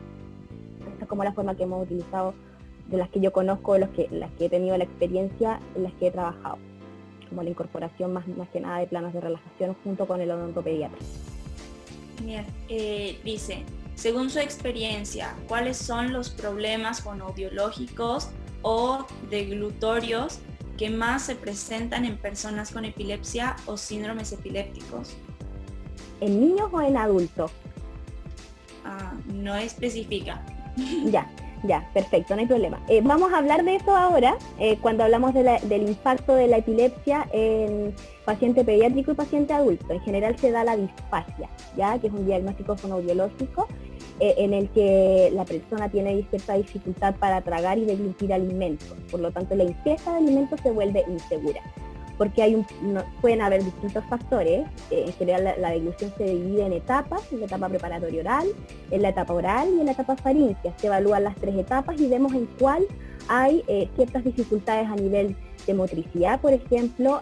es como la forma que hemos utilizado, de las que yo conozco, las que he tenido la experiencia, en las que he trabajado, como la incorporación más que nada de planos de relajación junto con el odontopediatra. Bien, dice, según su experiencia, ¿cuáles son los problemas fonoaudiológicos o deglutorios que más se presentan en personas con epilepsia o síndromes epilépticos? ¿En niños o en adultos? No especifica. Ya, perfecto, no hay problema. Vamos a hablar de eso ahora, cuando hablamos del impacto de la epilepsia en paciente pediátrico y paciente adulto. En general se da la disfagia, ¿ya? Que es un diagnóstico fonoaudiológico en el que la persona tiene cierta dificultad para tragar y deglutir alimentos. Por lo tanto, la ingesta de alimentos se vuelve insegura, porque pueden haber distintos factores. En general la deglución se divide en etapas, en la etapa preparatoria oral, en la etapa oral y en la etapa faríngea. Se evalúan las 3 etapas y vemos en cuál hay ciertas dificultades a nivel de motricidad, por ejemplo,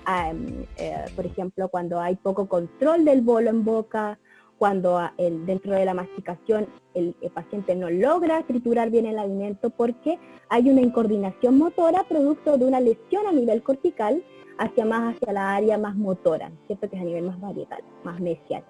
cuando hay poco control del bolo en boca, cuando dentro de la masticación el paciente no logra triturar bien el alimento porque hay una incoordinación motora producto de una lesión a nivel cortical hacia la área más motora, ¿cierto? Que es a nivel más varietal, más mesial.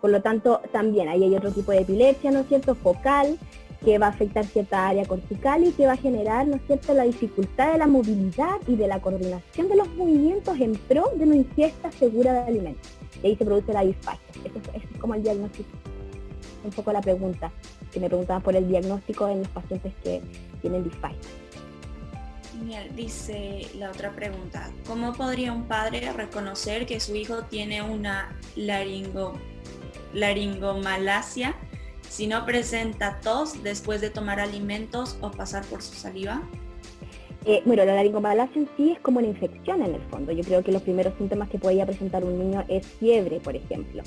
Por lo tanto, también ahí hay otro tipo de epilepsia, ¿no es cierto?, focal, que va a afectar cierta área cortical y que va a generar, ¿no es cierto?, la dificultad de la movilidad y de la coordinación de los movimientos en pro de una ingesta segura de alimentos. Y ahí se produce la disfagia. Eso es como el diagnóstico. Un poco la pregunta, que me preguntaban por el diagnóstico en los pacientes que tienen disfagia. Genial, dice la otra pregunta, ¿cómo podría un padre reconocer que su hijo tiene una laringomalacia si no presenta tos después de tomar alimentos o pasar por su saliva? Bueno, la laringomalacia en sí es como una infección en el fondo. Yo creo que los primeros síntomas que podría presentar un niño es fiebre, por ejemplo.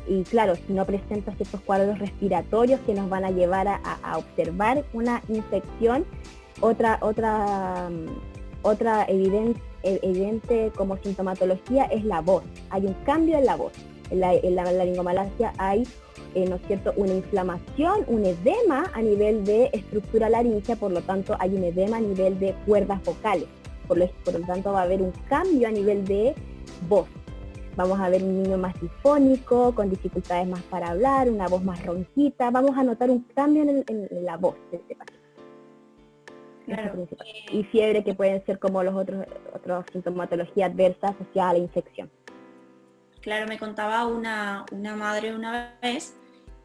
Y claro, si no presenta ciertos cuadros respiratorios que nos van a llevar a observar una infección, otra evidente como sintomatología es la voz. Hay un cambio en la voz. En la laringomalacia hay, ¿no es cierto?, una inflamación, un edema a nivel de estructura laríngea, por lo tanto hay un edema a nivel de cuerdas vocales. Por lo tanto va a haber un cambio a nivel de voz. Vamos a ver un niño más difónico, con dificultades más para hablar, una voz más ronquita. Vamos a notar un cambio en la voz de este paciente. Claro. Y fiebre, que pueden ser como los otros sintomatología adversa asociada a la infección. Claro, me contaba una madre una vez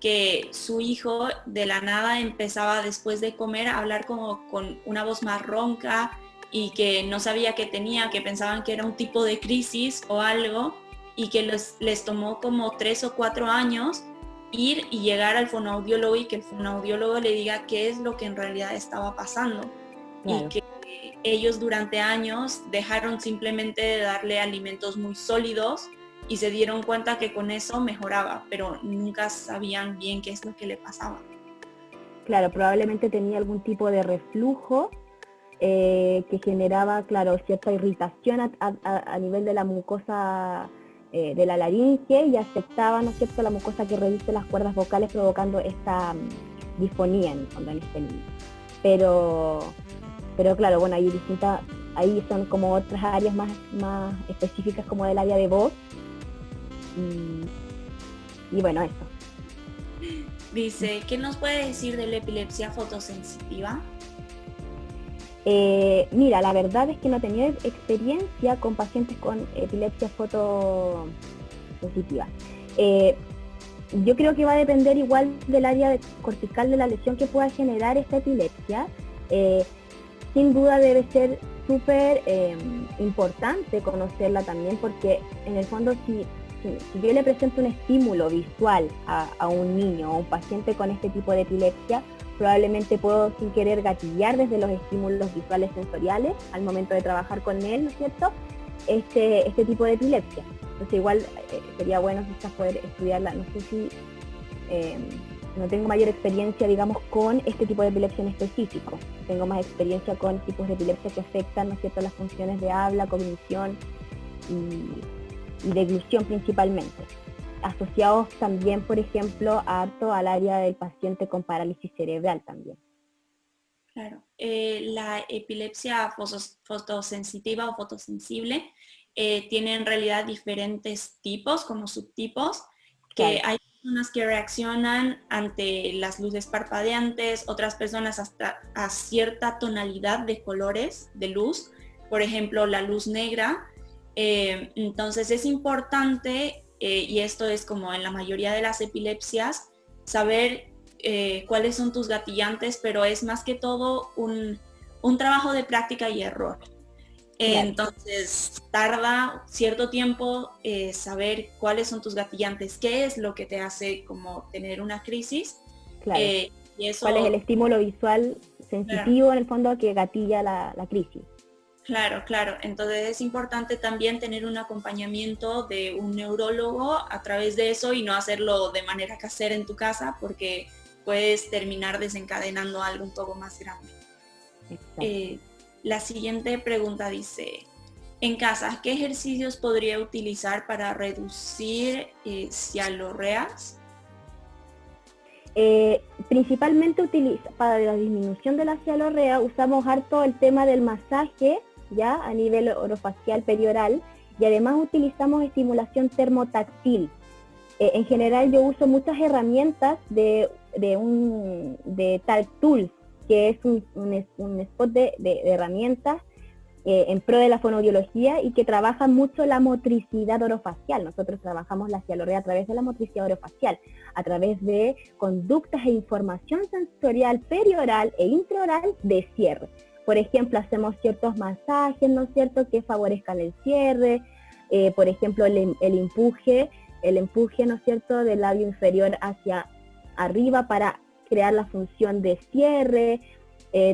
que su hijo de la nada empezaba después de comer a hablar como con una voz más ronca y que no sabía qué tenía, que pensaban que era un tipo de crisis o algo, y que les tomó como 3 o 4 años ir y llegar al fonoaudiólogo y que el fonoaudiólogo le diga qué es lo que en realidad estaba pasando. Claro. Y que ellos durante años dejaron simplemente de darle alimentos muy sólidos y se dieron cuenta que con eso mejoraba, pero nunca sabían bien qué es lo que le pasaba. Claro, probablemente tenía algún tipo de reflujo que generaba, claro, cierta irritación a nivel de la mucosa de la laringe y afectaba, ¿no es cierto?, la mucosa que reviste las cuerdas vocales, provocando esta disfonía en este niño. Pero claro, bueno, ahí son como otras áreas más específicas, como del área de voz. Y bueno, eso. Dice, ¿qué nos puede decir de la epilepsia fotosensitiva? Mira, la verdad es que no he tenido experiencia con pacientes con epilepsia fotosensitiva. Yo creo que va a depender igual del área cortical de la lesión que pueda generar esta epilepsia. Sin duda debe ser súper importante conocerla también, porque en el fondo si yo le presento un estímulo visual a un niño o a un paciente con este tipo de epilepsia, probablemente puedo sin querer gatillar desde los estímulos visuales sensoriales al momento de trabajar con él, ¿no es cierto?, este tipo de epilepsia. Entonces igual sería bueno quizás poder estudiarla. No sé si no tengo mayor experiencia, digamos, con este tipo de epilepsia en específico. Tengo más experiencia con tipos de epilepsia que afectan, ¿no es cierto?, las funciones de habla, cognición y deglución principalmente, asociados también, por ejemplo, harto al área del paciente con parálisis cerebral también. Claro, la epilepsia fotosensitiva o fotosensible tiene en realidad diferentes tipos, como subtipos, que Claro. hay personas que reaccionan ante las luces parpadeantes, otras personas hasta a cierta tonalidad de colores de luz, por ejemplo, la luz negra. Entonces es importante, y esto es como en la mayoría de las epilepsias, saber cuáles son tus gatillantes, pero es más que todo un trabajo de práctica y error. Claro. Entonces tarda cierto tiempo saber cuáles son tus gatillantes, qué es lo que te hace como tener una crisis. Claro. Y eso, ¿cuál es el estímulo visual sensitivo, claro, en el fondo que gatilla la crisis? Claro, claro. Entonces es importante también tener un acompañamiento de un neurólogo a través de eso y no hacerlo de manera casera en tu casa, porque puedes terminar desencadenando algo un poco más grande. La siguiente pregunta dice, en casa, ¿qué ejercicios podría utilizar para reducir cialorreas? Principalmente para la disminución de la cialorrea usamos harto el tema del masaje, ya a nivel orofacial perioral, y además utilizamos estimulación termotáctil. En general yo uso muchas herramientas de Talk Tools, que es un spot de herramientas en pro de la fonoaudiología y que trabaja mucho la motricidad orofacial. Nosotros trabajamos la cialorrea a través de la motricidad orofacial, a través de conductas e información sensorial perioral e intraoral de cierre. Por ejemplo, hacemos ciertos masajes, ¿no es cierto?, que favorezcan el cierre, por ejemplo, el empuje, ¿no es cierto?, del labio inferior hacia arriba para crear la función de cierre.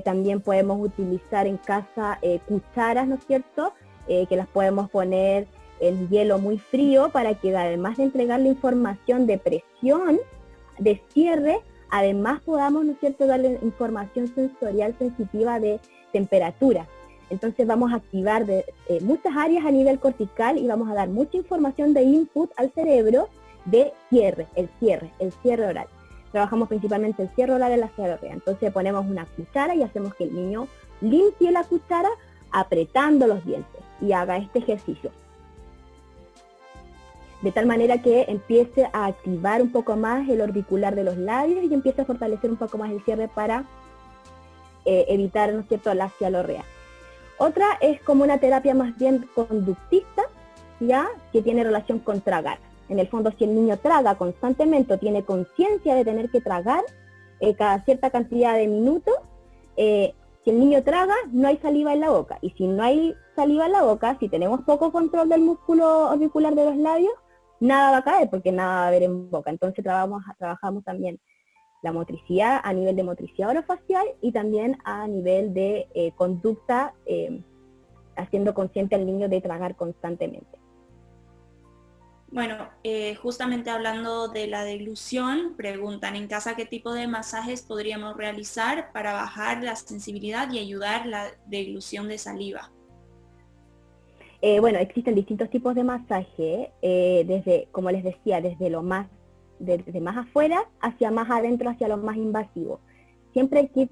También podemos utilizar en casa cucharas, ¿no es cierto?, que las podemos poner en hielo muy frío para que además de entregar la información de presión, de cierre, además podamos, ¿no es cierto?, darle información sensorial sensitiva de temperatura. Entonces vamos a activar muchas áreas a nivel cortical y vamos a dar mucha información de input al cerebro de cierre, el cierre oral. Trabajamos principalmente el cierre oral de la cialorrea. Entonces ponemos una cuchara y hacemos que el niño limpie la cuchara apretando los dientes y haga este ejercicio. De tal manera que empiece a activar un poco más el orbicular de los labios y empiece a fortalecer un poco más el cierre para evitar, ¿no es cierto?, la cialorrea. Otra es como una terapia más bien conductista, ya, que tiene relación con tragar. En el fondo, si el niño traga constantemente o tiene conciencia de tener que tragar cada cierta cantidad de minutos, si el niño traga, no hay saliva en la boca. Y si no hay saliva en la boca, si tenemos poco control del músculo orbicular de los labios, nada va a caer porque nada va a haber en boca. Entonces trabajamos también la motricidad a nivel de motricidad orofacial y también a nivel de conducta, haciendo consciente al niño de tragar constantemente. Bueno, justamente hablando de la deglución, preguntan en casa qué tipo de masajes podríamos realizar para bajar la sensibilidad y ayudar la deglución de saliva. Bueno, existen distintos tipos de masaje, desde, como les decía, desde más afuera hacia más adentro, hacia lo más invasivo. Siempre hay que ir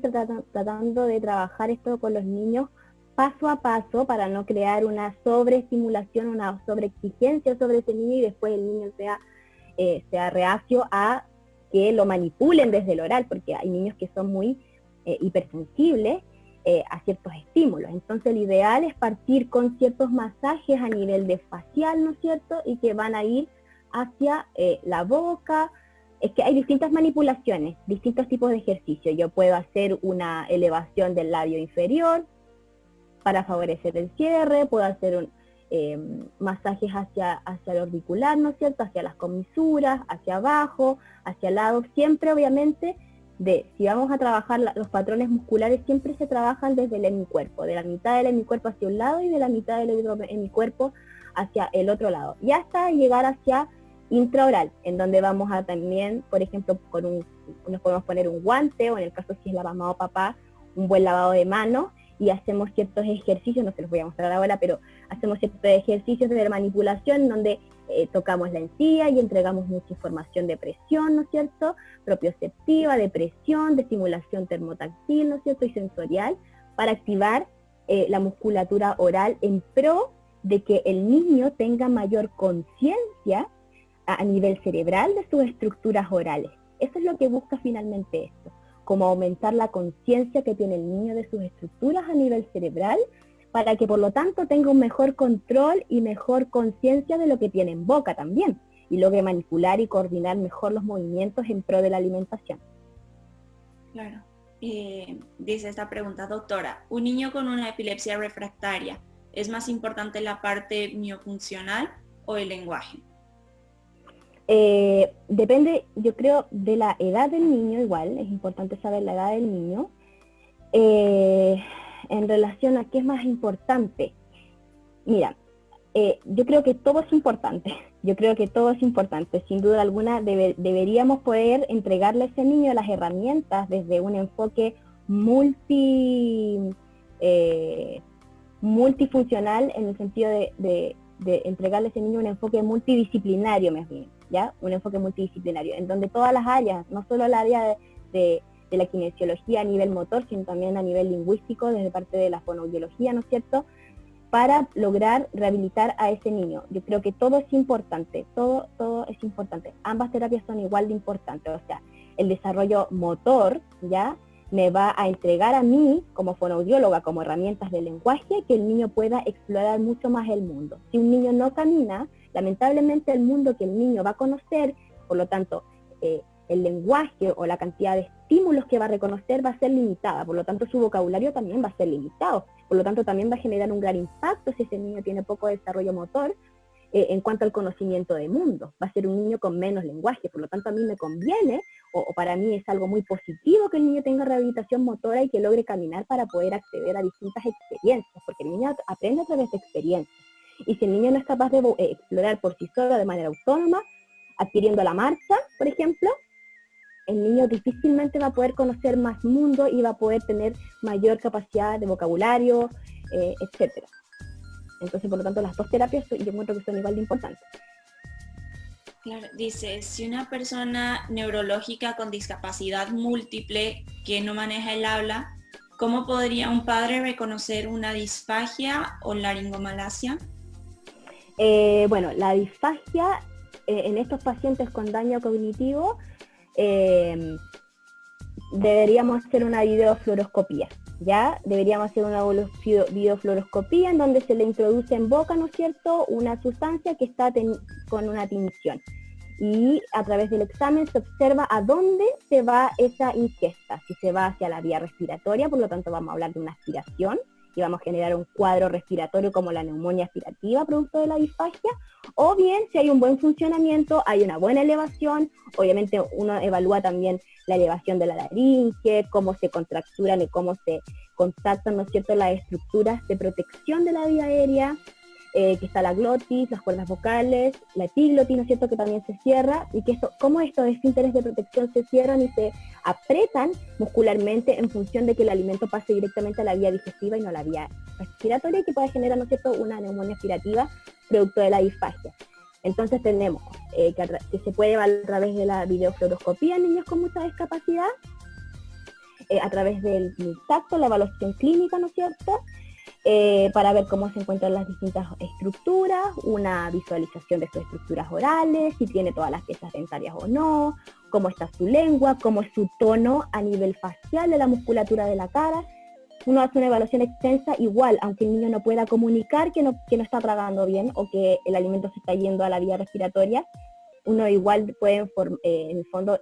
tratando de trabajar esto con los niños paso a paso para no crear una sobreestimulación, una sobreexigencia sobre ese niño y después el niño sea reacio a que lo manipulen desde el oral, porque hay niños que son muy hipersensibles a ciertos estímulos. Entonces el ideal es partir con ciertos masajes a nivel de facial, ¿no es cierto? Y que van a ir hacia la boca. Es que hay distintas manipulaciones, distintos tipos de ejercicios. Yo puedo hacer una elevación del labio inferior para favorecer el cierre, puedo hacer masajes hacia el orbicular, ¿no es cierto? Hacia las comisuras, hacia abajo, hacia el lado, siempre obviamente si vamos a trabajar los patrones musculares, siempre se trabajan desde el hemicuerpo, de la mitad del hemicuerpo hacia un lado y de la mitad del hemicuerpo hacia el otro lado, y hasta llegar hacia intraoral, en donde vamos a también, por ejemplo, nos podemos poner un guante, o en el caso si es la mamá o papá, un buen lavado de manos, y hacemos ciertos ejercicios, no se los voy a mostrar ahora, pero hacemos ciertos ejercicios de manipulación donde tocamos la encía y entregamos mucha información de presión, ¿no es cierto? Propioceptiva, de presión, de estimulación termotáctil, ¿no es cierto? Y sensorial, para activar la musculatura oral en pro de que el niño tenga mayor conciencia a nivel cerebral de sus estructuras orales. Eso es lo que busca finalmente esto, como aumentar la conciencia que tiene el niño de sus estructuras a nivel cerebral, para que por lo tanto tenga un mejor control y mejor conciencia de lo que tiene en boca también, y logre manipular y coordinar mejor los movimientos en pro de la alimentación. Claro. Dice esta pregunta, doctora, ¿un niño con una epilepsia refractaria es más importante la parte miofuncional o el lenguaje? Depende, yo creo, de la edad del niño. Igual, es importante saber la edad del niño. En relación a qué es más importante, mira, yo creo que todo es importante, sin duda alguna. Deberíamos poder entregarle a ese niño las herramientas desde un enfoque multifuncional, en el sentido de entregarle a ese niño un enfoque multidisciplinario, más bien, ¿ya? Un enfoque multidisciplinario, en donde todas las áreas, no solo el área de la kinesiología a nivel motor, sino también a nivel lingüístico, desde parte de la fonoaudiología, ¿no es cierto?, para lograr rehabilitar a ese niño. Yo creo que todo es importante, todo es importante. Ambas terapias son igual de importantes, o sea, el desarrollo motor, ¿ya?, me va a entregar a mí, como fonoaudióloga, como herramientas de lenguaje, que el niño pueda explorar mucho más el mundo. Si un niño no camina, lamentablemente el mundo que el niño va a conocer, por lo tanto, el lenguaje o la cantidad de estímulos que va a reconocer va a ser limitada, por lo tanto su vocabulario también va a ser limitado, por lo tanto también va a generar un gran impacto si ese niño tiene poco desarrollo motor en cuanto al conocimiento del mundo. Va a ser un niño con menos lenguaje, por lo tanto a mí me conviene, o para mí es algo muy positivo que el niño tenga rehabilitación motora y que logre caminar para poder acceder a distintas experiencias, porque el niño aprende a través de experiencias. Y si el niño no es capaz de explorar por sí solo de manera autónoma, adquiriendo la marcha, por ejemplo, el niño difícilmente va a poder conocer más mundo y va a poder tener mayor capacidad de vocabulario, etcétera. Entonces, por lo tanto, las dos terapias yo encuentro que son igual de importantes. Claro, dice, si una persona neurológica con discapacidad múltiple que no maneja el habla, ¿cómo podría un padre reconocer una disfagia o laringomalacia? Bueno, la disfagia en estos pacientes con daño cognitivo deberíamos hacer una videofluoroscopía, Ya deberíamos hacer una videofluoroscopía en donde se le introduce en boca, ¿no es cierto?, una sustancia que está con una tinción. Y a través del examen se observa a dónde se va esa ingesta, si se va hacia la vía respiratoria, por lo tanto vamos a hablar de una aspiración y vamos a generar un cuadro respiratorio como la neumonía aspirativa producto de la disfagia, o bien si hay un buen funcionamiento, hay una buena elevación, obviamente uno evalúa también la elevación de la laringe, cómo se contracturan y cómo se contactan, ¿no es cierto?, las estructuras de protección de la vía aérea, que está la glotis, las cuerdas vocales, la epiglotis, ¿no es cierto?, que también se cierra, y que cómo estos esfínteres de protección se cierran y se apretan muscularmente en función de que el alimento pase directamente a la vía digestiva y no a la vía respiratoria, y que pueda generar, ¿no es cierto?, una neumonía aspirativa producto de la disfagia. Entonces tenemos que se puede evaluar a través de la videofluoroscopía en niños con mucha discapacidad, a través del tacto, la evaluación clínica, ¿no es cierto?, para ver cómo se encuentran las distintas estructuras, una visualización de sus estructuras orales, si tiene todas las piezas dentarias o no, cómo está su lengua, cómo es su tono a nivel facial de la musculatura de la cara. Uno hace una evaluación extensa igual, aunque el niño no pueda comunicar que no está tragando bien o que el alimento se está yendo a la vía respiratoria, uno igual puede en el fondo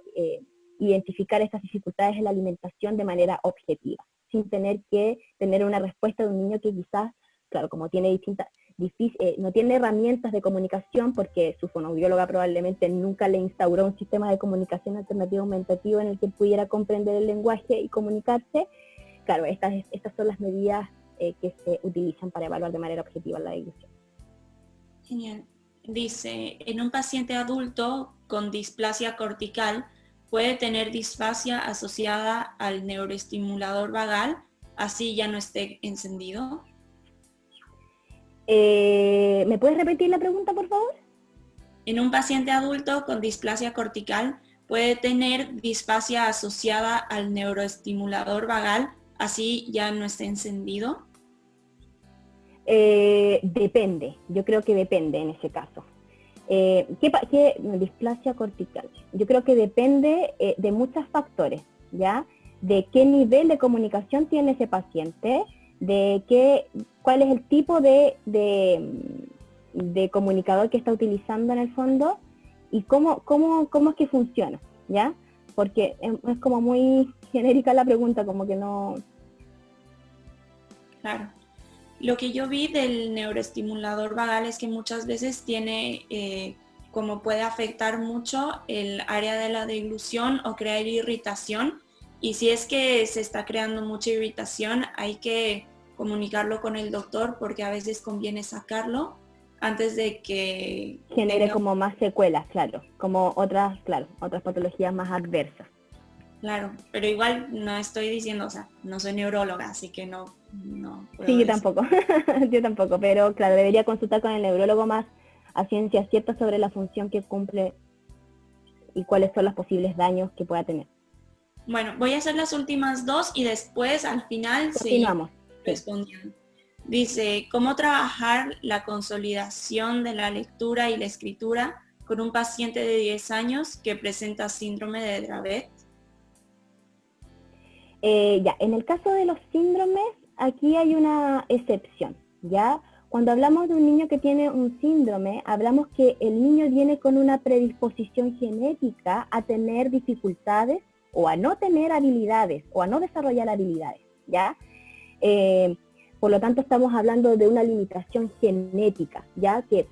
identificar estas dificultades en la alimentación de manera objetiva, sin tener que tener una respuesta de un niño que quizás, claro, como tiene no tiene herramientas de comunicación porque su fonoaudióloga probablemente nunca le instauró un sistema de comunicación alternativo aumentativo en el que pudiera comprender el lenguaje y comunicarse. Claro, estas son las medidas que se utilizan para evaluar de manera objetiva la deglución. Genial. Dice, en un paciente adulto con displasia cortical, puede tener disfasia asociada al neuroestimulador vagal, así ya no esté encendido. ¿Me puedes repetir la pregunta, por favor? En un paciente adulto con displasia cortical, puede tener disfasia asociada al neuroestimulador vagal, así ya no esté encendido. Depende, yo creo que depende en ese caso. ¿Qué displasia cortical? Yo creo que depende de muchos factores, ¿ya? De qué nivel de comunicación tiene ese paciente, cuál es el tipo de comunicador que está utilizando en el fondo y cómo es que funciona, ¿ya? Porque es como muy genérica la pregunta, como que no... Claro. Lo que yo vi del neuroestimulador vagal es que muchas veces tiene, como puede afectar mucho el área de la deglución o crear irritación. Y si es que se está creando mucha irritación, hay que comunicarlo con el doctor porque a veces conviene sacarlo antes de que genere como más secuelas, claro, como otras patologías más adversas. Claro, pero igual no estoy diciendo, o sea, no soy neuróloga, así que no puedo Sí, yo decir. tampoco, yo tampoco, pero claro, debería consultar con el neurólogo más a ciencia cierta sobre la función que cumple y cuáles son los posibles daños que pueda tener. Bueno, voy a hacer las últimas dos y después al final continuamos. Respondiendo. Dice, ¿cómo trabajar la consolidación de la lectura y la escritura con un paciente de 10 años que presenta síndrome de Dravet? En el caso de los síndromes, aquí hay una excepción, ¿ya? Cuando hablamos de un niño que tiene un síndrome, hablamos que el niño viene con una predisposición genética a tener dificultades o a no tener habilidades o a no desarrollar habilidades, ¿ya? Por lo tanto, estamos hablando de una limitación genética, ¿ya? Que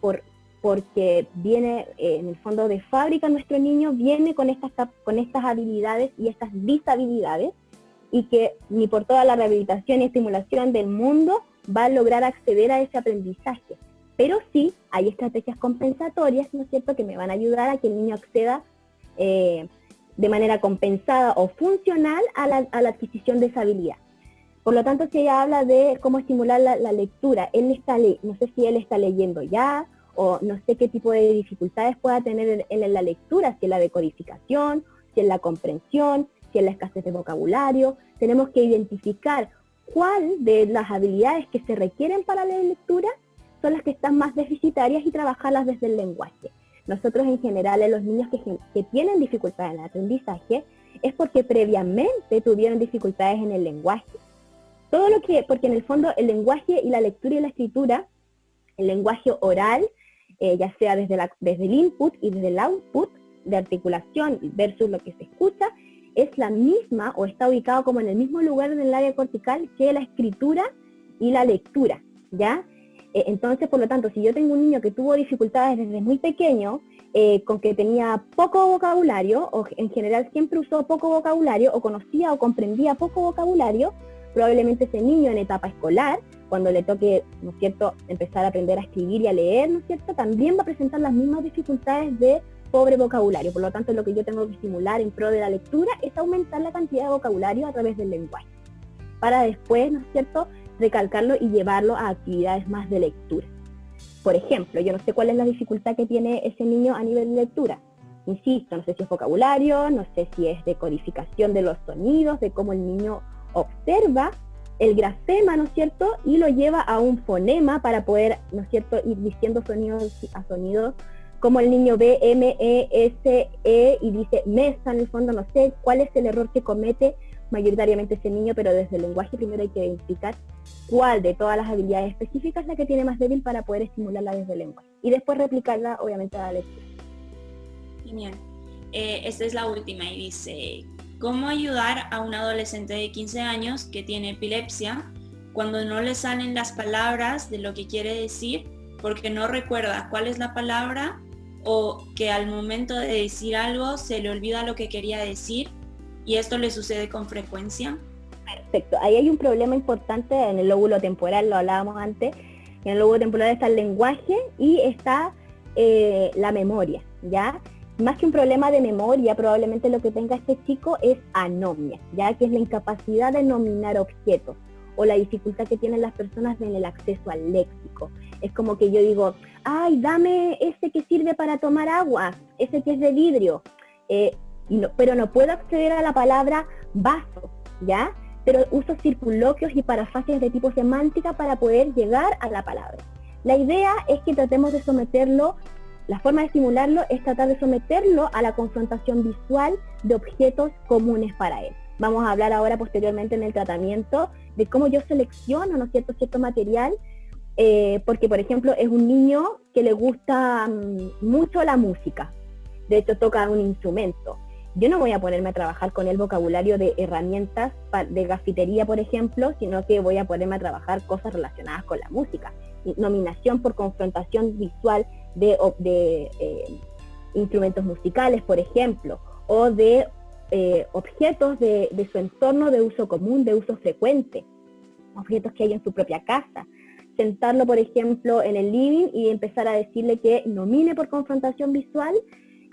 porque viene en el fondo de fábrica nuestro niño, viene con estas habilidades y estas disabilidades, y que ni por toda la rehabilitación y estimulación del mundo va a lograr acceder a ese aprendizaje. Pero sí hay estrategias compensatorias, ¿no es cierto?, que me van a ayudar a que el niño acceda de manera compensada o funcional a la adquisición de esa habilidad. Por lo tanto, si ella habla de cómo estimular la lectura, no sé si él está leyendo ya, o no sé qué tipo de dificultades pueda tener en la lectura, si es la decodificación, si es la comprensión, si es la escasez de vocabulario. Tenemos que identificar cuál de las habilidades que se requieren para la lectura son las que están más deficitarias y trabajarlas desde el lenguaje. Nosotros en general, en los niños que tienen dificultades en el aprendizaje, es porque previamente tuvieron dificultades en el lenguaje. todo lo que, porque en el fondo el lenguaje y la lectura y la escritura, el lenguaje oral, ya sea desde el input y desde el output de articulación versus lo que se escucha, es la misma o está ubicado como en el mismo lugar en el área cortical que la escritura y la lectura, ¿ya? Entonces, por lo tanto, si yo tengo un niño que tuvo dificultades desde muy pequeño, con que tenía poco vocabulario, o en general siempre usó poco vocabulario, o conocía o comprendía poco vocabulario, probablemente ese niño en etapa escolar, cuando le toque, ¿no es cierto?, empezar a aprender a escribir y a leer, ¿no es cierto?, también va a presentar las mismas dificultades de pobre vocabulario. Por lo tanto, lo que yo tengo que estimular en pro de la lectura es aumentar la cantidad de vocabulario a través del lenguaje, para después, ¿no es cierto?, recalcarlo y llevarlo a actividades más de lectura. Por ejemplo, yo no sé cuál es la dificultad que tiene ese niño a nivel de lectura. Insisto, no sé si es vocabulario, no sé si es de codificación de los sonidos, de cómo el niño observa el grafema, ¿no es cierto?, y lo lleva a un fonema para poder, ¿no es cierto?, ir diciendo sonidos a sonidos, como el niño ve M, E, S, E y dice mesa, en el fondo no sé cuál es el error que comete mayoritariamente ese niño, pero desde el lenguaje primero hay que identificar cuál de todas las habilidades específicas es la que tiene más débil para poder estimularla desde el lenguaje y después replicarla obviamente a la lectura. Genial. Esta es la última y dice, ¿cómo ayudar a un adolescente de 15 años que tiene epilepsia cuando no le salen las palabras de lo que quiere decir porque no recuerda cuál es la palabra o que al momento de decir algo se le olvida lo que quería decir y esto le sucede con frecuencia? Perfecto, ahí hay un problema importante en el lóbulo temporal, lo hablábamos antes. En el lóbulo temporal está el lenguaje y está la memoria, ¿ya? Más que un problema de memoria, probablemente lo que tenga este chico es anomia, ya que es la incapacidad de nominar objetos o la dificultad que tienen las personas en el acceso al léxico. Es como que yo digo, ay, dame ese que sirve para tomar agua, ese que es de vidrio, pero no puedo acceder a la palabra vaso, ¿ya? Pero uso circunloquios y parafases de tipo semántica para poder llegar a la palabra. La idea es que tratemos de someterlo, la forma de estimularlo es tratar de someterlo a la confrontación visual de objetos comunes para él. Vamos a hablar ahora posteriormente en el tratamiento de cómo yo selecciono, ¿no es cierto?, cierto material, porque por ejemplo es un niño que le gusta mucho la música, de hecho toca un instrumento. Yo no voy a ponerme a trabajar con el vocabulario de herramientas de grafitería, por ejemplo, sino que voy a ponerme a trabajar cosas relacionadas con la música. Nominación por confrontación visual de instrumentos musicales, por ejemplo, o de objetos de su entorno de uso común, de uso frecuente, objetos que hay en su propia casa. Sentarlo, por ejemplo, en el living y empezar a decirle que nomine por confrontación visual,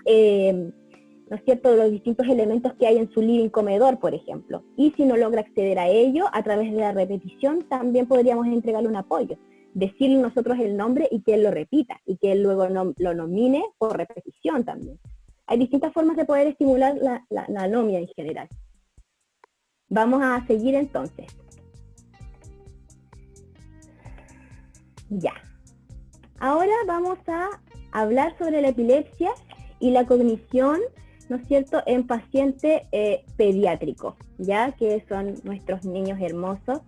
¿no es cierto?, los distintos elementos que hay en su living comedor, por ejemplo. Y si no logra acceder a ello, a través de la repetición, también podríamos entregarle un apoyo. Decirle nosotros el nombre y que él lo repita, y que él luego lo nomine por repetición también. Hay distintas formas de poder estimular la anomia en general. Vamos a seguir entonces. Ya. Ahora vamos a hablar sobre la epilepsia y la cognición, ¿no es cierto?, en paciente pediátrico, ya que son nuestros niños hermosos.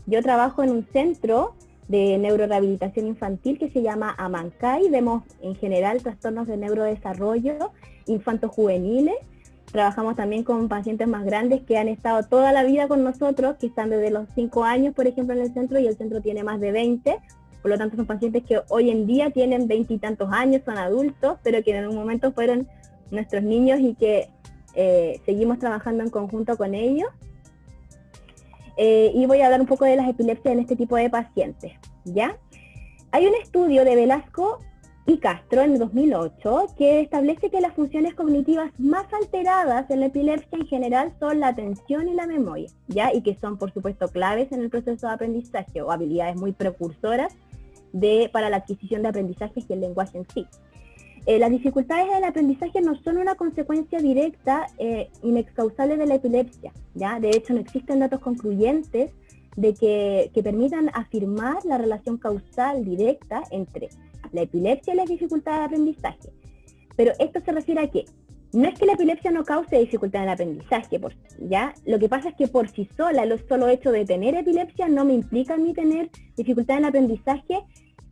Yo trabajo en un centro de neurorehabilitación infantil que se llama Amancay. Vemos en general trastornos de neurodesarrollo infanto-juveniles. Trabajamos también con pacientes más grandes que han estado toda la vida con nosotros, que están desde los 5 años, por ejemplo, en el centro, y el centro tiene más de 20. Por lo tanto, son pacientes que hoy en día tienen 20 y tantos años, son adultos, pero que en algún momento fueron nuestros niños y que seguimos trabajando en conjunto con ellos. Y voy a hablar un poco de las epilepsias en este tipo de pacientes, ¿ya? Hay un estudio de Velasco y Castro en el 2008 que establece que las funciones cognitivas más alteradas en la epilepsia en general son la atención y la memoria, ¿ya? Y que son, por supuesto, claves en el proceso de aprendizaje o habilidades muy precursoras para la adquisición de aprendizajes y el lenguaje en sí. Las dificultades del aprendizaje no son una consecuencia directa inexcausable de la epilepsia, ¿ya? De hecho, no existen datos concluyentes de que permitan afirmar la relación causal directa entre la epilepsia y las dificultades de aprendizaje. Pero esto se refiere a qué? No es que la epilepsia no cause dificultad en el aprendizaje, ¿ya? Lo que pasa es que por sí sola, el solo hecho de tener epilepsia no me implica a mí tener dificultad en el aprendizaje.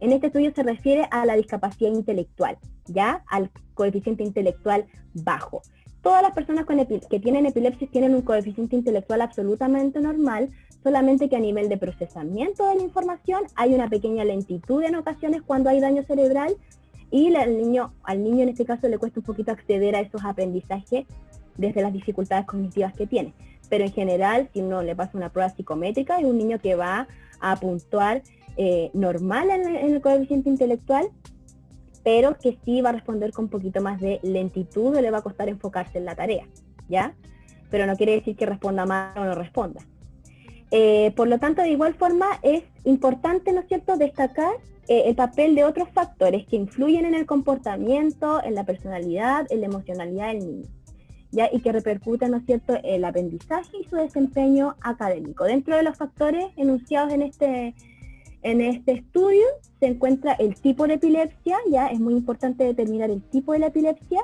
En este estudio se refiere a la discapacidad intelectual, ¿ya? Al coeficiente intelectual bajo. Todas las personas que tienen epilepsia tienen un coeficiente intelectual absolutamente normal, solamente que a nivel de procesamiento de la información hay una pequeña lentitud en ocasiones cuando hay daño cerebral, y al niño en este caso le cuesta un poquito acceder a esos aprendizajes desde las dificultades cognitivas que tiene. Pero en general, si uno le pasa una prueba psicométrica, es un niño que va a puntuar normal en el coeficiente intelectual, pero que sí va a responder con un poquito más de lentitud o le va a costar enfocarse en la tarea, ¿ya? Pero no quiere decir que responda mal o no responda. Por lo tanto, de igual forma, es importante, ¿no es cierto?, destacar el papel de otros factores que influyen en el comportamiento, en la personalidad, en la emocionalidad del niño, ¿ya? Y que repercuten, ¿no es cierto?, el aprendizaje y su desempeño académico. Dentro de los factores enunciados en este estudio se encuentra el tipo de epilepsia, ya es muy importante determinar el tipo de la epilepsia,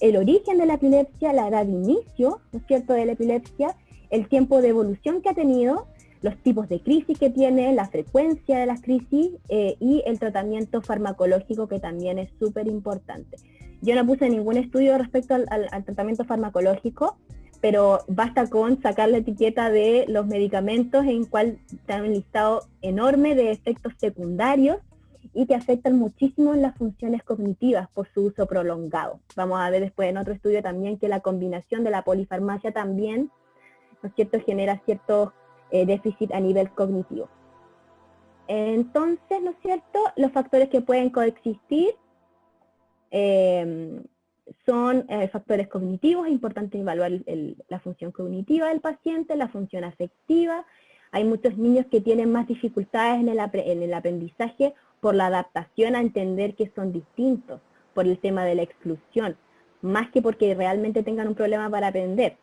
el origen de la epilepsia, la edad de inicio, ¿no es cierto?, de la epilepsia, el tiempo de evolución que ha tenido, los tipos de crisis que tiene, la frecuencia de las crisis y el tratamiento farmacológico, que también es súper importante. Yo no puse ningún estudio respecto al tratamiento farmacológico, pero basta con sacar la etiqueta de los medicamentos en cual está un listado enorme de efectos secundarios y que afectan muchísimo en las funciones cognitivas por su uso prolongado. Vamos a ver después en otro estudio también que la combinación de la polifarmacia también, ¿no es cierto?, genera ciertos déficit a nivel cognitivo. Entonces, ¿no es cierto?, los factores que pueden coexistir son factores cognitivos. Es importante evaluar la función cognitiva del paciente, la función afectiva. Hay muchos niños que tienen más dificultades en el aprendizaje por la adaptación a entender que son distintos, por el tema de la exclusión, más que porque realmente tengan un problema para aprender.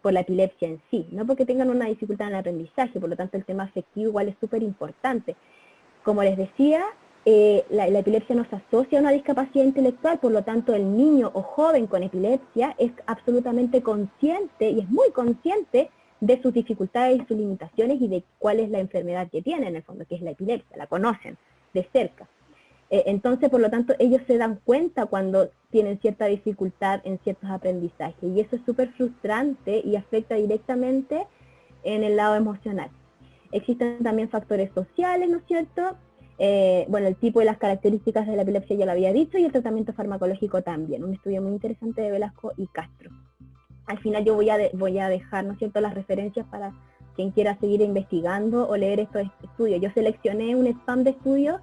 Por la epilepsia en sí, no porque tengan una dificultad en el aprendizaje. Por lo tanto, el tema afectivo igual es súper importante. Como les decía, la epilepsia no se asocia a una discapacidad intelectual, por lo tanto el niño o joven con epilepsia es absolutamente consciente y es muy consciente de sus dificultades y sus limitaciones y de cuál es la enfermedad que tiene en el fondo, que es la epilepsia, la conocen de cerca. Entonces, por lo tanto, ellos se dan cuenta cuando tienen cierta dificultad en ciertos aprendizajes, y eso es súper frustrante y afecta directamente en el lado emocional. Existen también factores sociales, ¿no es cierto? Bueno, el tipo y las características de la epilepsia ya lo había dicho, y el tratamiento farmacológico también, un estudio muy interesante de Velasco y Castro. Al final yo voy a dejar, ¿no es cierto?, las referencias para quien quiera seguir investigando o leer estos estudios. Yo seleccioné un spam de estudios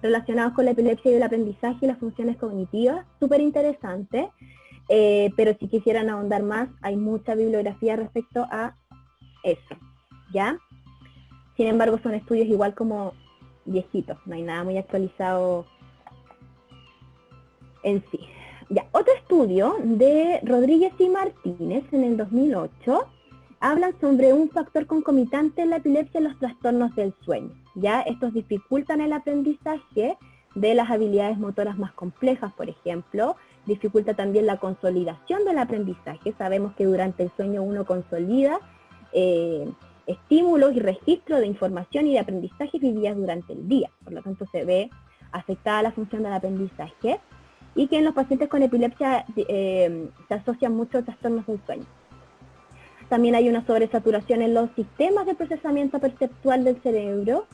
relacionados con la epilepsia y el aprendizaje y las funciones cognitivas, súper interesante, pero si quisieran ahondar más, hay mucha bibliografía respecto a eso, ¿ya? Sin embargo, son estudios igual como viejitos, no hay nada muy actualizado en sí. Ya, otro estudio de Rodríguez y Martínez en el 2008 hablan sobre un factor concomitante en la epilepsia en los trastornos del sueño. ¿Ya? Estos dificultan el aprendizaje de las habilidades motoras más complejas, por ejemplo. Dificulta también la consolidación del aprendizaje. Sabemos que durante el sueño uno consolida estímulos y registro de información y de aprendizaje vividas durante el día. Por lo tanto, se ve afectada la función del aprendizaje, y que en los pacientes con epilepsia se asocian muchos trastornos del sueño. También hay una sobresaturación en los sistemas de procesamiento perceptual del cerebro.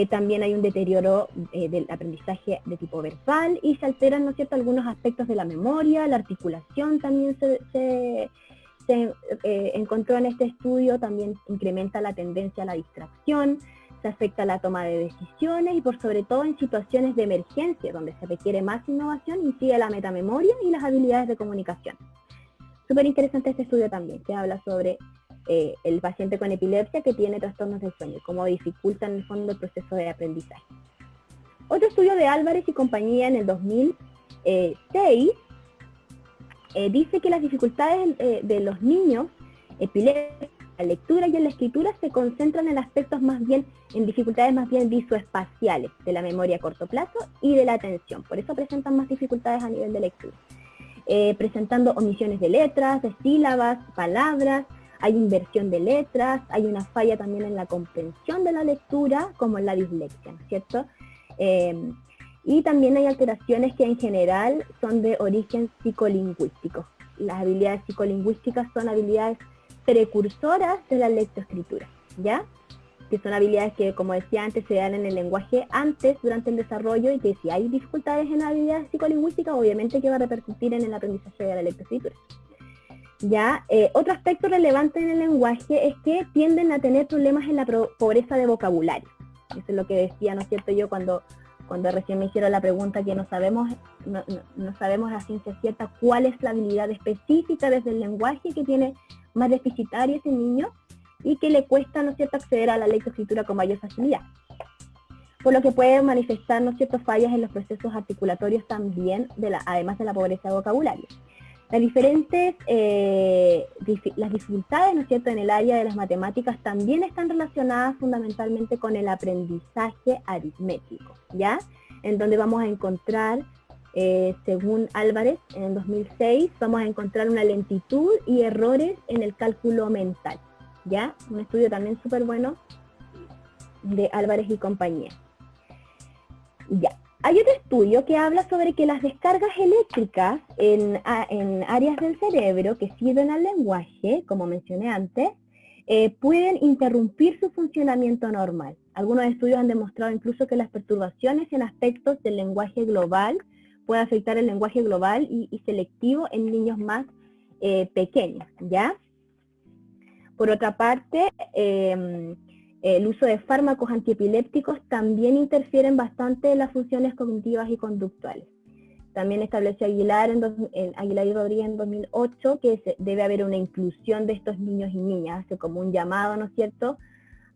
También hay un deterioro del aprendizaje de tipo verbal, y se alteran, ¿no es cierto?, algunos aspectos de la memoria. La articulación también se encontró en este estudio. También incrementa la tendencia a la distracción, se afecta la toma de decisiones, y por sobre todo en situaciones de emergencia donde se requiere más innovación, incide la metamemoria y las habilidades de comunicación. Súper interesante este estudio también, que habla sobre el paciente con epilepsia que tiene trastornos del sueño, cómo dificulta en el fondo el proceso de aprendizaje. Otro estudio de Álvarez y compañía en el 2006 dice que las dificultades de los niños epilépticos en la lectura y en la escritura se concentran en aspectos en dificultades más bien visoespaciales, de la memoria a corto plazo y de la atención. Por eso presentan más dificultades a nivel de lectura. presentando omisiones de letras, de sílabas, palabras, hay inversión de letras, hay una falla también en la comprensión de la lectura, como en la dislexia, ¿cierto? Y también hay alteraciones que en general son de origen psicolingüístico. Las habilidades psicolingüísticas son habilidades precursoras de la lectoescritura, ¿ya? Que son habilidades que, como decía antes, se dan en el lenguaje antes, durante el desarrollo, y que si hay dificultades en habilidades psicolingüísticas, obviamente que va a repercutir en el aprendizaje de la lectoescritura. ¿Ya? Otro aspecto relevante en el lenguaje es que tienden a tener problemas en la pobreza de vocabulario. Eso es lo que decía, ¿no es cierto?, yo cuando recién me hicieron la pregunta que no sabemos a ciencia cierta cuál es la habilidad específica desde el lenguaje que tiene más deficitario ese niño y que le cuesta, ¿no es cierto?, acceder a la lectoescritura con mayor facilidad. Por lo que puede manifestar, ¿no es cierto?, fallas en los procesos articulatorios también, además de la pobreza de vocabulario. Las dificultades, ¿no es cierto?, en el área de las matemáticas también están relacionadas fundamentalmente con el aprendizaje aritmético, ¿ya? En donde vamos a encontrar, según Álvarez, en el 2006, vamos a encontrar una lentitud y errores en el cálculo mental, ¿ya? Un estudio también súper bueno de Álvarez y compañía. Ya. Hay otro estudio que habla sobre que las descargas eléctricas en áreas del cerebro que sirven al lenguaje, como mencioné antes, pueden interrumpir su funcionamiento normal. Algunos estudios han demostrado incluso que las perturbaciones en aspectos del lenguaje global pueden afectar el lenguaje global y selectivo en niños más pequeños, ¿ya? Por otra parte, el uso de fármacos antiepilépticos también interfieren bastante en las funciones cognitivas y conductuales. También estableció Aguilar y Rodríguez en 2008 que debe haber una inclusión de estos niños y niñas, hace como un llamado, ¿no es cierto?,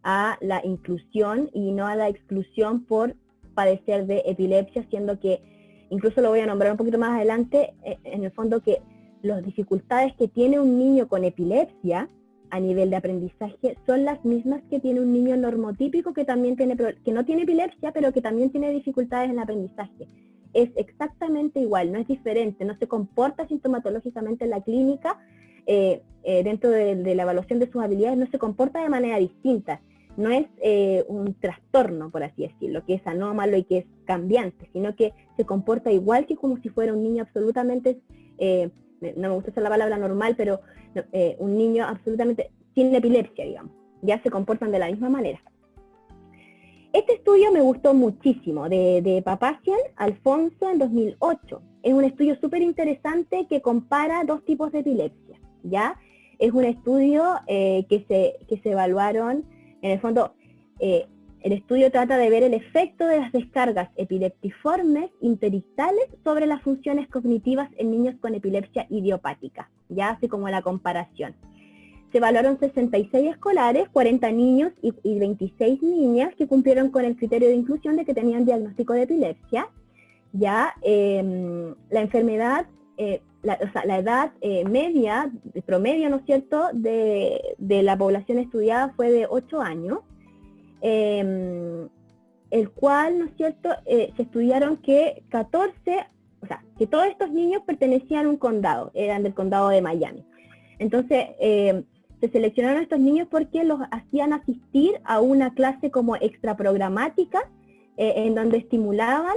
a la inclusión y no a la exclusión por padecer de epilepsia, siendo que, incluso lo voy a nombrar un poquito más adelante, en el fondo que las dificultades que tiene un niño con epilepsia a nivel de aprendizaje son las mismas que tiene un niño normotípico que no tiene epilepsia, pero que también tiene dificultades en el aprendizaje. Es exactamente igual, no es diferente, no se comporta sintomatológicamente en la clínica, dentro de la evaluación de sus habilidades, no se comporta de manera distinta. No es un trastorno, por así decirlo, que es anómalo y que es cambiante, sino que se comporta igual que como si fuera un niño absolutamente, no me gusta usar la palabra normal, pero un niño absolutamente sin epilepsia, digamos. Ya se comportan de la misma manera. Este estudio me gustó muchísimo, de Papazian, Alfonso, en 2008. Es un estudio súper interesante que compara dos tipos de epilepsia, ¿ya? Es un estudio que se evaluaron, en el fondo, el estudio trata de ver el efecto de las descargas epileptiformes interictales sobre las funciones cognitivas en niños con epilepsia idiopática, ya así como la comparación. Se evaluaron 66 escolares, 40 niños y 26 niñas que cumplieron con el criterio de inclusión de que tenían diagnóstico de epilepsia. Ya la enfermedad, la edad media, promedio, ¿no es cierto?, de la población estudiada fue de 8 años. El cual, ¿no es cierto?, se estudiaron que que todos estos niños pertenecían a un condado, eran del condado de Miami. Entonces, se seleccionaron a estos niños porque los hacían asistir a una clase como extraprogramática, en donde estimulaban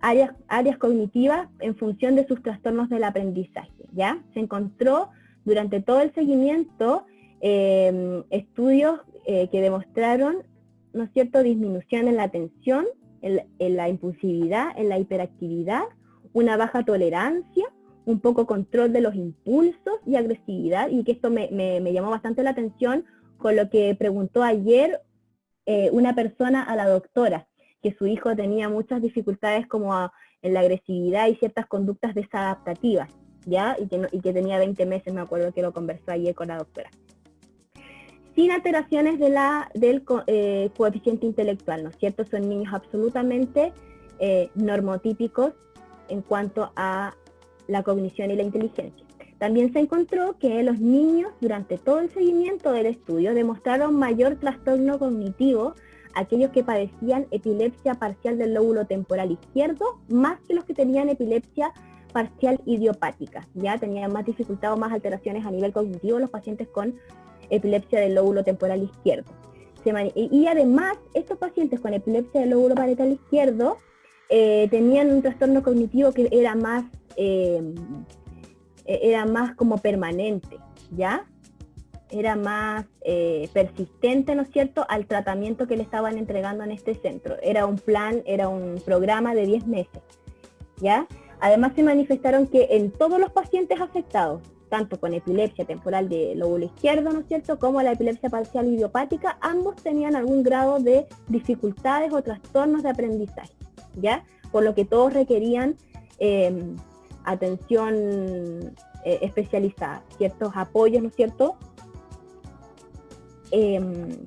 áreas cognitivas en función de sus trastornos del aprendizaje, ¿ya? Se encontró durante todo el seguimiento estudios que demostraron, ¿no es cierto?, disminución en la atención, en la impulsividad, en la hiperactividad, una baja tolerancia, un poco control de los impulsos y agresividad, y que esto me llamó bastante la atención con lo que preguntó ayer una persona a la doctora, que su hijo tenía muchas dificultades como en la agresividad y ciertas conductas desadaptativas, ¿ya? Y que tenía 20 meses, me acuerdo que lo conversó ayer con la doctora. Sin alteraciones del coeficiente intelectual, ¿no es cierto? Son niños absolutamente normotípicos en cuanto a la cognición y la inteligencia. También se encontró que los niños durante todo el seguimiento del estudio demostraron mayor trastorno cognitivo aquellos que padecían epilepsia parcial del lóbulo temporal izquierdo, más que los que tenían epilepsia parcial idiopática, ya tenían más dificultad o más alteraciones a nivel cognitivo los pacientes con epilepsia del lóbulo temporal izquierdo. Y además, estos pacientes con epilepsia del lóbulo parietal izquierdo tenían un trastorno cognitivo que era más como permanente, ¿ya? Era más persistente, ¿no es cierto?, al tratamiento que le estaban entregando en este centro. Era un programa de 10 meses, ¿ya? Además se manifestaron que en todos los pacientes afectados, tanto con epilepsia temporal de lóbulo izquierdo, ¿no es cierto?, como la epilepsia parcial idiopática, ambos tenían algún grado de dificultades o trastornos de aprendizaje, ¿ya? Por lo que todos requerían atención especializada, ciertos apoyos, ¿no es cierto?,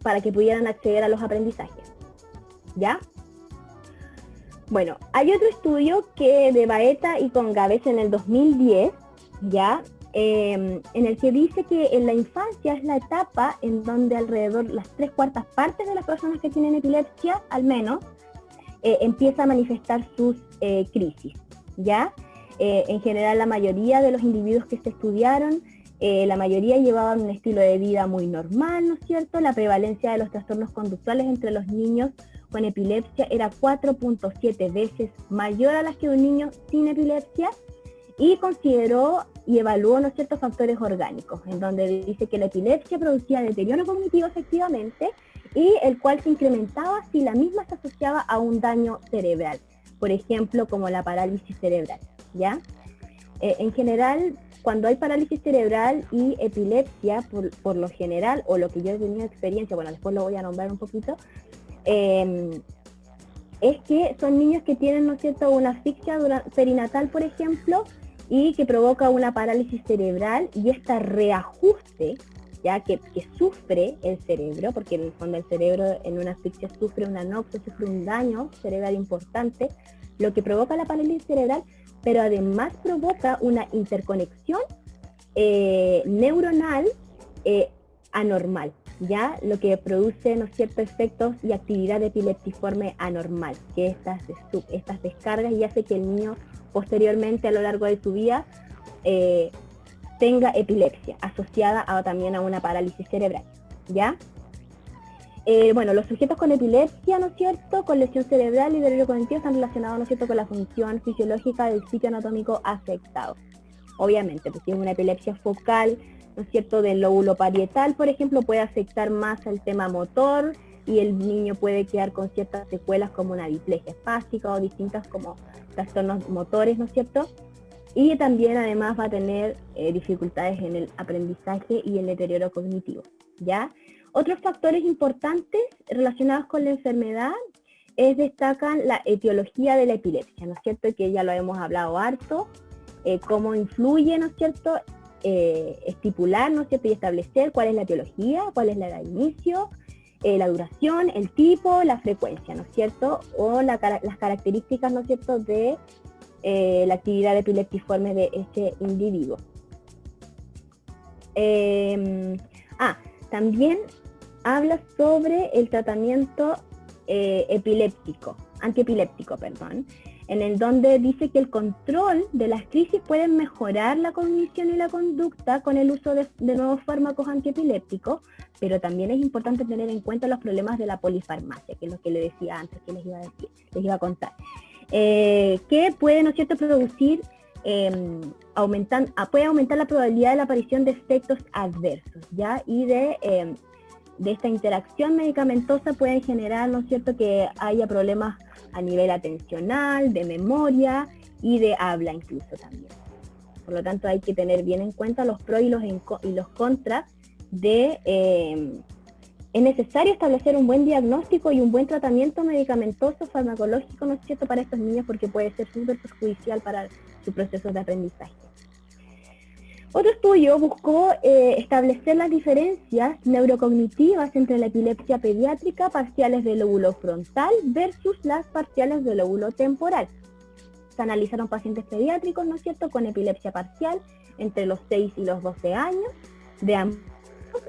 para que pudieran acceder a los aprendizajes, ¿ya? Bueno, hay otro estudio que de Baeta y Congabes en el 2010, ¿ya? En el que dice que en la infancia es la etapa en donde alrededor las 3/4 partes de las personas que tienen epilepsia, al menos, empieza a manifestar sus crisis, ¿ya? En general, la mayoría de los individuos que se estudiaron, la mayoría llevaban un estilo de vida muy normal, ¿no es cierto? La prevalencia de los trastornos conductales entre los niños con epilepsia era 4.7 veces mayor a las que un niño sin epilepsia, y consideró y evaluó, ¿no es cierto?, factores orgánicos, en donde dice que la epilepsia producía deterioro cognitivo efectivamente, y el cual se incrementaba si la misma se asociaba a un daño cerebral, por ejemplo, como la parálisis cerebral, ¿ya? En general, cuando hay parálisis cerebral y epilepsia, por lo general, o lo que yo he tenido experiencia, bueno, después lo voy a nombrar un poquito, es que son niños que tienen, ¿no es cierto?, una asfixia perinatal, por ejemplo, y que provoca una parálisis cerebral, y este reajuste, ya que sufre el cerebro, porque en el fondo el cerebro en una asfixia sufre una anoxia, sufre un daño cerebral importante, lo que provoca la parálisis cerebral, pero además provoca una interconexión neuronal anormal, ¿ya? Lo que produce, ¿no es cierto?, efectos y actividad epileptiforme anormal, que estas descargas, y hace que el niño posteriormente a lo largo de su vida tenga epilepsia asociada también a una parálisis cerebral, ¿ya? Bueno, los sujetos con epilepsia, ¿no es cierto?, con lesión cerebral y deterioro cognitivo están relacionados, ¿no es cierto?, con la función fisiológica del sitio anatómico afectado. Obviamente, pues si es una epilepsia focal, ¿no es cierto?, del lóbulo parietal, por ejemplo, puede afectar más al tema motor, y el niño puede quedar con ciertas secuelas como una diplegia espástica o distintas como trastornos motores, ¿no es cierto? Y también además va a tener dificultades en el aprendizaje y el deterioro cognitivo, ¿ya? Otros factores importantes relacionados con la enfermedad destacan la etiología de la epilepsia, ¿no es cierto?, que ya lo hemos hablado harto, cómo influye, ¿no es cierto?, estipular, ¿no es cierto?, y establecer cuál es la etiología, cuál es la edad de inicio, la duración, el tipo, la frecuencia, ¿no es cierto?, o las características, ¿no es cierto?, de la actividad epileptiforme de ese individuo. También habla sobre el tratamiento antiepiléptico, en el donde dice que el control de las crisis puede mejorar la cognición y la conducta con el uso de nuevos fármacos antiepilépticos, pero también es importante tener en cuenta los problemas de la polifarmacia, que es lo que le decía antes, que les iba a contar, que puede, ¿no es cierto?, producir, puede aumentar la probabilidad de la aparición de efectos adversos, ¿ya? Y de esta interacción medicamentosa pueden generar, ¿no es cierto?, que haya problemas a nivel atencional, de memoria y de habla incluso también. Por lo tanto, hay que tener bien en cuenta los pros y los contras de... es necesario establecer un buen diagnóstico y un buen tratamiento medicamentoso, farmacológico, ¿no es cierto?, para estos niños, porque puede ser súper perjudicial para su proceso de aprendizaje. Otro estudio buscó establecer las diferencias neurocognitivas entre la epilepsia pediátrica parciales del lóbulo frontal versus las parciales del lóbulo temporal. Se analizaron pacientes pediátricos, ¿no es cierto?, con epilepsia parcial entre los 6 y los 12 años, de ambos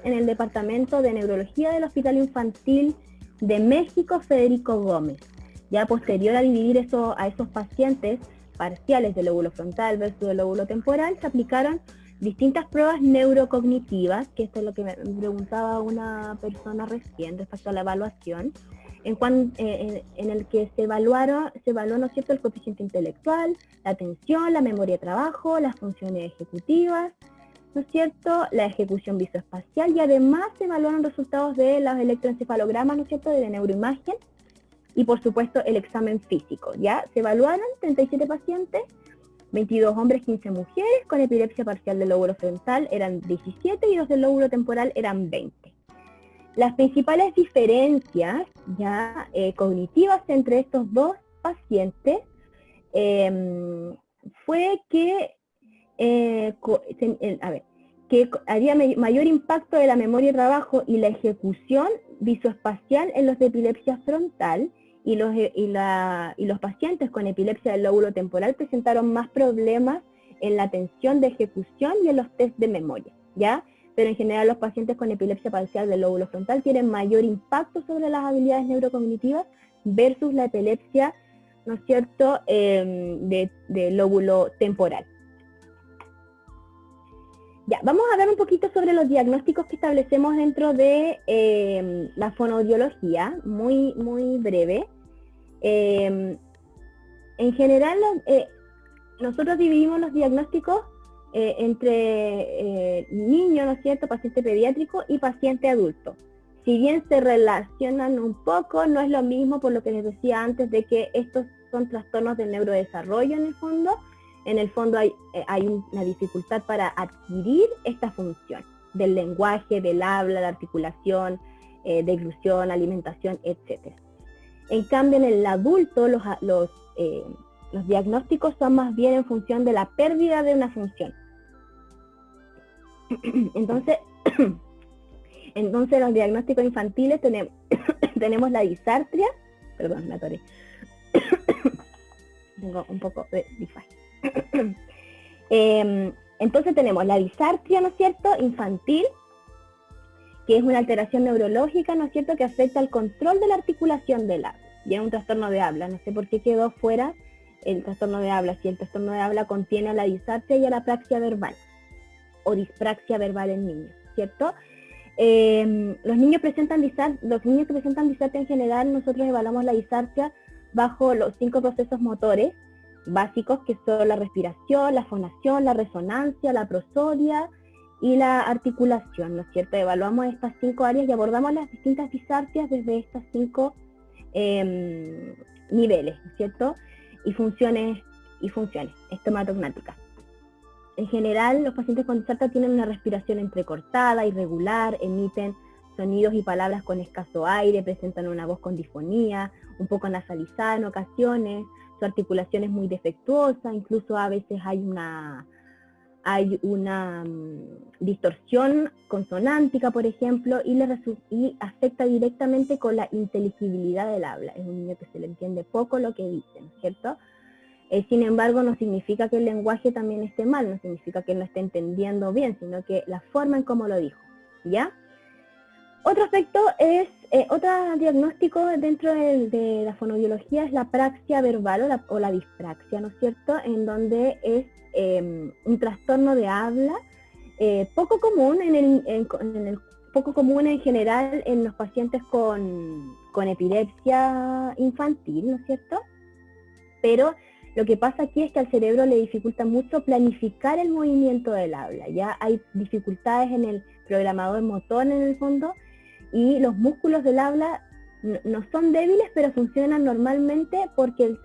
en el Departamento de Neurología del Hospital Infantil de México Federico Gómez. Ya posterior a dividir a esos pacientes parciales del lóbulo frontal versus el lóbulo temporal, se aplicaron distintas pruebas neurocognitivas, que esto es lo que me preguntaba una persona recién respecto a la evaluación, en el que se evaluó, ¿no es cierto?, el coeficiente intelectual, la atención, la memoria de trabajo, las funciones ejecutivas, ¿no es cierto?, la ejecución visoespacial, y además se evaluaron resultados de los electroencefalogramas, ¿no es cierto?, de neuroimagen, y por supuesto el examen físico. Ya se evaluaron 37 pacientes, 22 hombres, 15 mujeres, con epilepsia parcial del lóbulo frontal eran 17 y los del lóbulo temporal eran 20. Las principales diferencias ya cognitivas entre estos dos pacientes fue que, que había mayor impacto de la memoria de trabajo y la ejecución visoespacial en los de epilepsia frontal, y los pacientes con epilepsia del lóbulo temporal presentaron más problemas en la atención de ejecución y en los test de memoria, ¿ya? Pero en general los pacientes con epilepsia parcial del lóbulo frontal tienen mayor impacto sobre las habilidades neurocognitivas versus la epilepsia, ¿no es cierto?, de lóbulo temporal. Ya, vamos a hablar un poquito sobre los diagnósticos que establecemos dentro de la fonoaudiología, muy breve. En general, nosotros dividimos los diagnósticos entre niño, ¿no es cierto?, paciente pediátrico y paciente adulto. Si bien se relacionan un poco, no es lo mismo, por lo que les decía antes, de que estos son trastornos del neurodesarrollo en el fondo. En el fondo hay una dificultad para adquirir esta función del lenguaje, del habla, la articulación, deglución, alimentación, etc. En cambio, en el adulto, los diagnósticos son más bien en función de la pérdida de una función. Entonces, los diagnósticos infantiles tenemos la disartria, perdón, me atoré. Tengo un poco de disfagia. Entonces tenemos la disartria, ¿no es cierto?, infantil, que es una alteración neurológica, ¿no es cierto?, que afecta al control de la articulación del habla. Y es un trastorno de habla. No sé por qué quedó fuera el trastorno de habla, si el trastorno de habla contiene a la disartria y a la apraxia verbal, o dispraxia verbal en niños, ¿cierto? Los niños que presentan disartria en general, nosotros evaluamos la disartria bajo los 5 procesos motores básicos, que son la respiración, la fonación, la resonancia, la prosodia y la articulación, ¿no es cierto? Evaluamos estas 5 áreas y abordamos las distintas disartrias desde estas 5 niveles, ¿no es cierto? Y funciones estomatognáticas. En general, los pacientes con disartria tienen una respiración entrecortada, irregular, emiten sonidos y palabras con escaso aire, presentan una voz con disfonía, un poco nasalizada en ocasiones, su articulación es muy defectuosa, incluso a veces hay una distorsión consonántica, por ejemplo, y afecta directamente con la inteligibilidad del habla. Es un niño que se le entiende poco lo que dice, ¿no es cierto? Sin embargo, no significa que el lenguaje también esté mal, no significa que no esté entendiendo bien, sino que la forma en cómo lo dijo, ¿ya? Otro aspecto es, otro diagnóstico dentro de la fonoaudiología es la apraxia verbal o la dispraxia, ¿no es cierto?, en donde es un trastorno de habla poco común poco común en general en los pacientes con epilepsia infantil, ¿no es cierto? Pero lo que pasa aquí es que al cerebro le dificulta mucho planificar el movimiento del habla. Ya hay dificultades en el programador motor en el fondo, y los músculos del habla no son débiles, pero funcionan normalmente porque el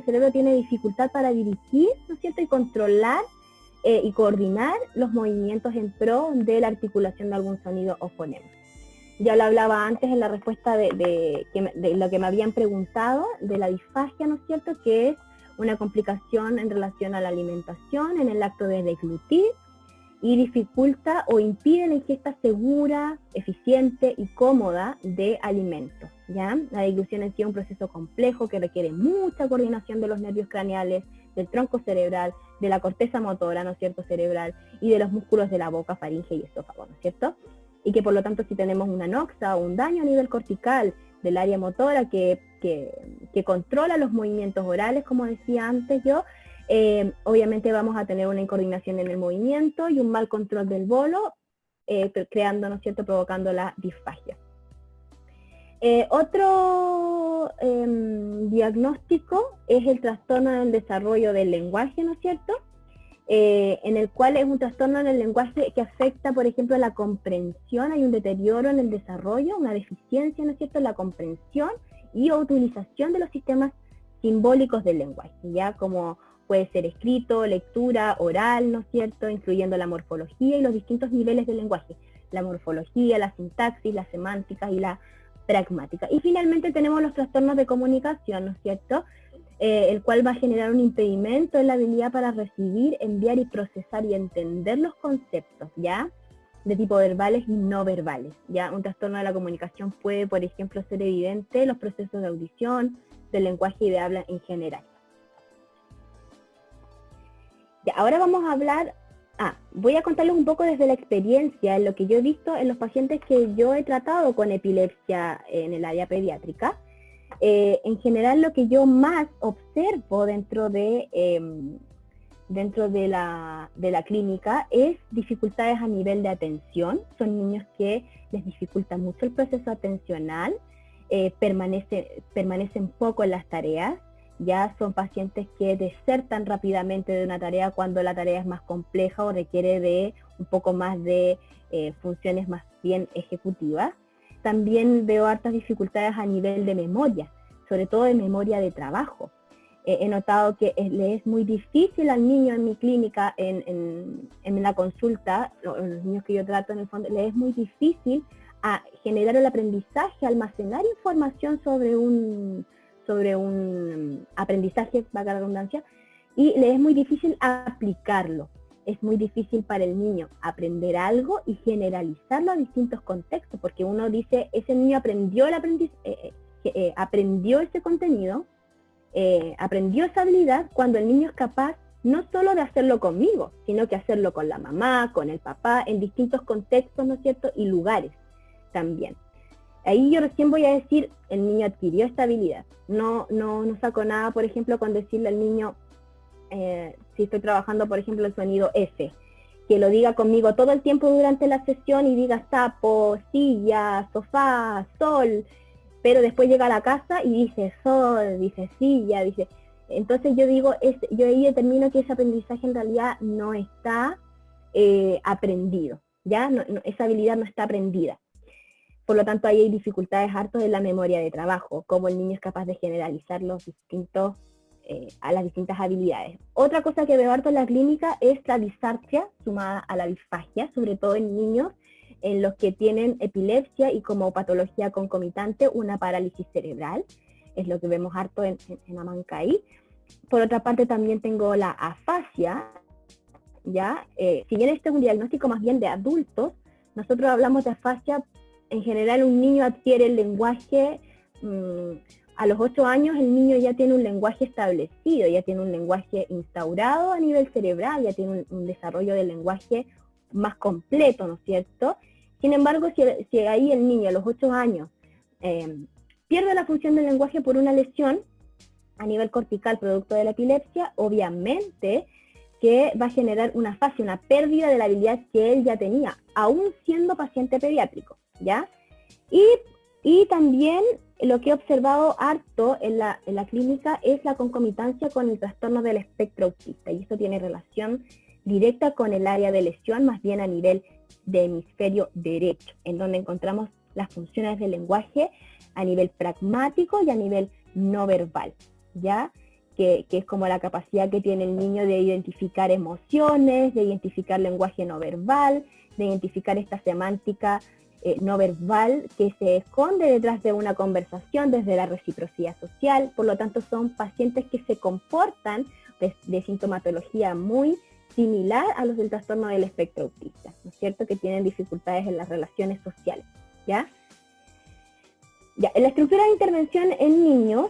cerebro tiene dificultad para dirigir, ¿no es cierto?, y controlar y coordinar los movimientos en pro de la articulación de algún sonido o fonema. Ya lo hablaba antes en la respuesta de lo que me habían preguntado, de la disfagia, ¿no es cierto?, que es una complicación en relación a la alimentación, en el acto de deglutir, y dificulta o impide la ingesta segura, eficiente y cómoda de alimentos, ¿ya? La deglución en sí es un proceso complejo que requiere mucha coordinación de los nervios craneales, del tronco cerebral, de la corteza motora, ¿no es cierto?, cerebral, y de los músculos de la boca, faringe y esófago, ¿no es cierto? Y que por lo tanto si tenemos una anoxia o un daño a nivel cortical del área motora que que controla los movimientos orales, como decía antes yo. Obviamente vamos a tener una incoordinación en el movimiento y un mal control del bolo, creando, ¿no es cierto?, provocando la disfagia. Otro diagnóstico es el trastorno del desarrollo del lenguaje, ¿no es cierto?, en el cual es un trastorno en el lenguaje que afecta, por ejemplo, la comprensión. Hay un deterioro en el desarrollo, una deficiencia, ¿no es cierto?, en la comprensión y utilización de los sistemas simbólicos del lenguaje, ya como puede ser escrito, lectura, oral, ¿no es cierto?, incluyendo la morfología y los distintos niveles del lenguaje, la morfología, la sintaxis, la semántica y la pragmática. Y finalmente tenemos los trastornos de comunicación, ¿no es cierto?, el cual va a generar un impedimento en la habilidad para recibir, enviar y procesar y entender los conceptos, ¿ya?, de tipo verbales y no verbales, ¿ya? Un trastorno de la comunicación puede, por ejemplo, ser evidente en los procesos de audición, del lenguaje y de habla en general. Ya, ahora vamos a hablar, voy a contarles un poco desde la experiencia, en lo que yo he visto en los pacientes que yo he tratado con epilepsia en el área pediátrica. En general, lo que yo más observo dentro de la clínica es dificultades a nivel de atención. Son niños que les dificulta mucho el proceso atencional, permanecen poco en las tareas. Ya son pacientes que desertan rápidamente de una tarea cuando la tarea es más compleja o requiere de un poco más de funciones más bien ejecutivas. También veo hartas dificultades a nivel de memoria, sobre todo de memoria de trabajo. He notado que le es muy difícil al niño en mi clínica, en la consulta, los niños que yo trato en el fondo, le es muy difícil a generar el aprendizaje, almacenar información sobre un aprendizaje, valga la redundancia, y le es muy difícil aplicarlo. Es muy difícil para el niño aprender algo y generalizarlo a distintos contextos, porque uno dice, ese niño aprendió aprendió ese contenido, aprendió esa habilidad, cuando el niño es capaz no solo de hacerlo conmigo, sino que hacerlo con la mamá, con el papá, en distintos contextos, ¿no es cierto?, y lugares también. Ahí yo recién voy a decir, el niño adquirió esta habilidad. No saco nada, por ejemplo, con decirle al niño, si estoy trabajando, por ejemplo, el sonido F, que lo diga conmigo todo el tiempo durante la sesión y diga sapo, silla, sofá, sol, pero después llega a la casa y dice sol, dice silla, dice... Entonces yo digo, yo ahí determino que ese aprendizaje en realidad no está aprendido, ¿ya? Esa habilidad no está aprendida. Por lo tanto, ahí hay dificultades hartas en la memoria de trabajo, cómo el niño es capaz de generalizar a las distintas habilidades. Otra cosa que veo harto en la clínica es la disartria sumada a la disfagia, sobre todo en niños en los que tienen epilepsia y como patología concomitante una parálisis cerebral. Es lo que vemos harto en Amancay. Por otra parte, también tengo la afasia, ¿ya? Si bien este es un diagnóstico más bien de adultos, nosotros hablamos de afasia. En general, un niño adquiere el lenguaje, a los 8 años el niño ya tiene un lenguaje establecido, ya tiene un lenguaje instaurado a nivel cerebral, ya tiene un desarrollo del lenguaje más completo, ¿no es cierto? Sin embargo, si ahí el niño a los 8 años pierde la función del lenguaje por una lesión a nivel cortical producto de la epilepsia, obviamente que va a generar una afasia, una pérdida de la habilidad que él ya tenía, aún siendo paciente pediátrico, ¿ya? Y también lo que he observado harto en la clínica es la concomitancia con el trastorno del espectro autista, y esto tiene relación directa con el área de lesión, más bien a nivel de hemisferio derecho, en donde encontramos las funciones del lenguaje a nivel pragmático y a nivel no verbal, ¿ya? Que es como la capacidad que tiene el niño de identificar emociones, de identificar lenguaje no verbal, de identificar esta semántica no verbal que se esconde detrás de una conversación desde la reciprocidad social. Por lo tanto, son pacientes que se comportan de sintomatología muy similar a los del trastorno del espectro autista, ¿no es cierto?, que tienen dificultades en las relaciones sociales, ¿ya? Ya, en la estructura de intervención en niños,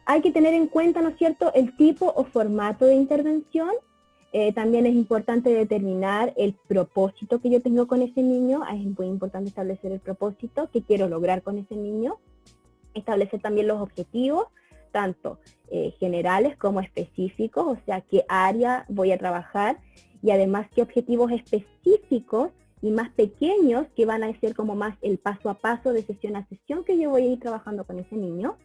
hay que tener en cuenta, ¿no es cierto?, el tipo o formato de intervención. También es importante determinar el propósito que yo tengo con ese niño. Es muy importante establecer el propósito que quiero lograr con ese niño. Establecer también los objetivos, tanto generales como específicos, o sea, qué área voy a trabajar y además qué objetivos específicos y más pequeños que van a ser como más el paso a paso de sesión a sesión que yo voy a ir trabajando con ese niño.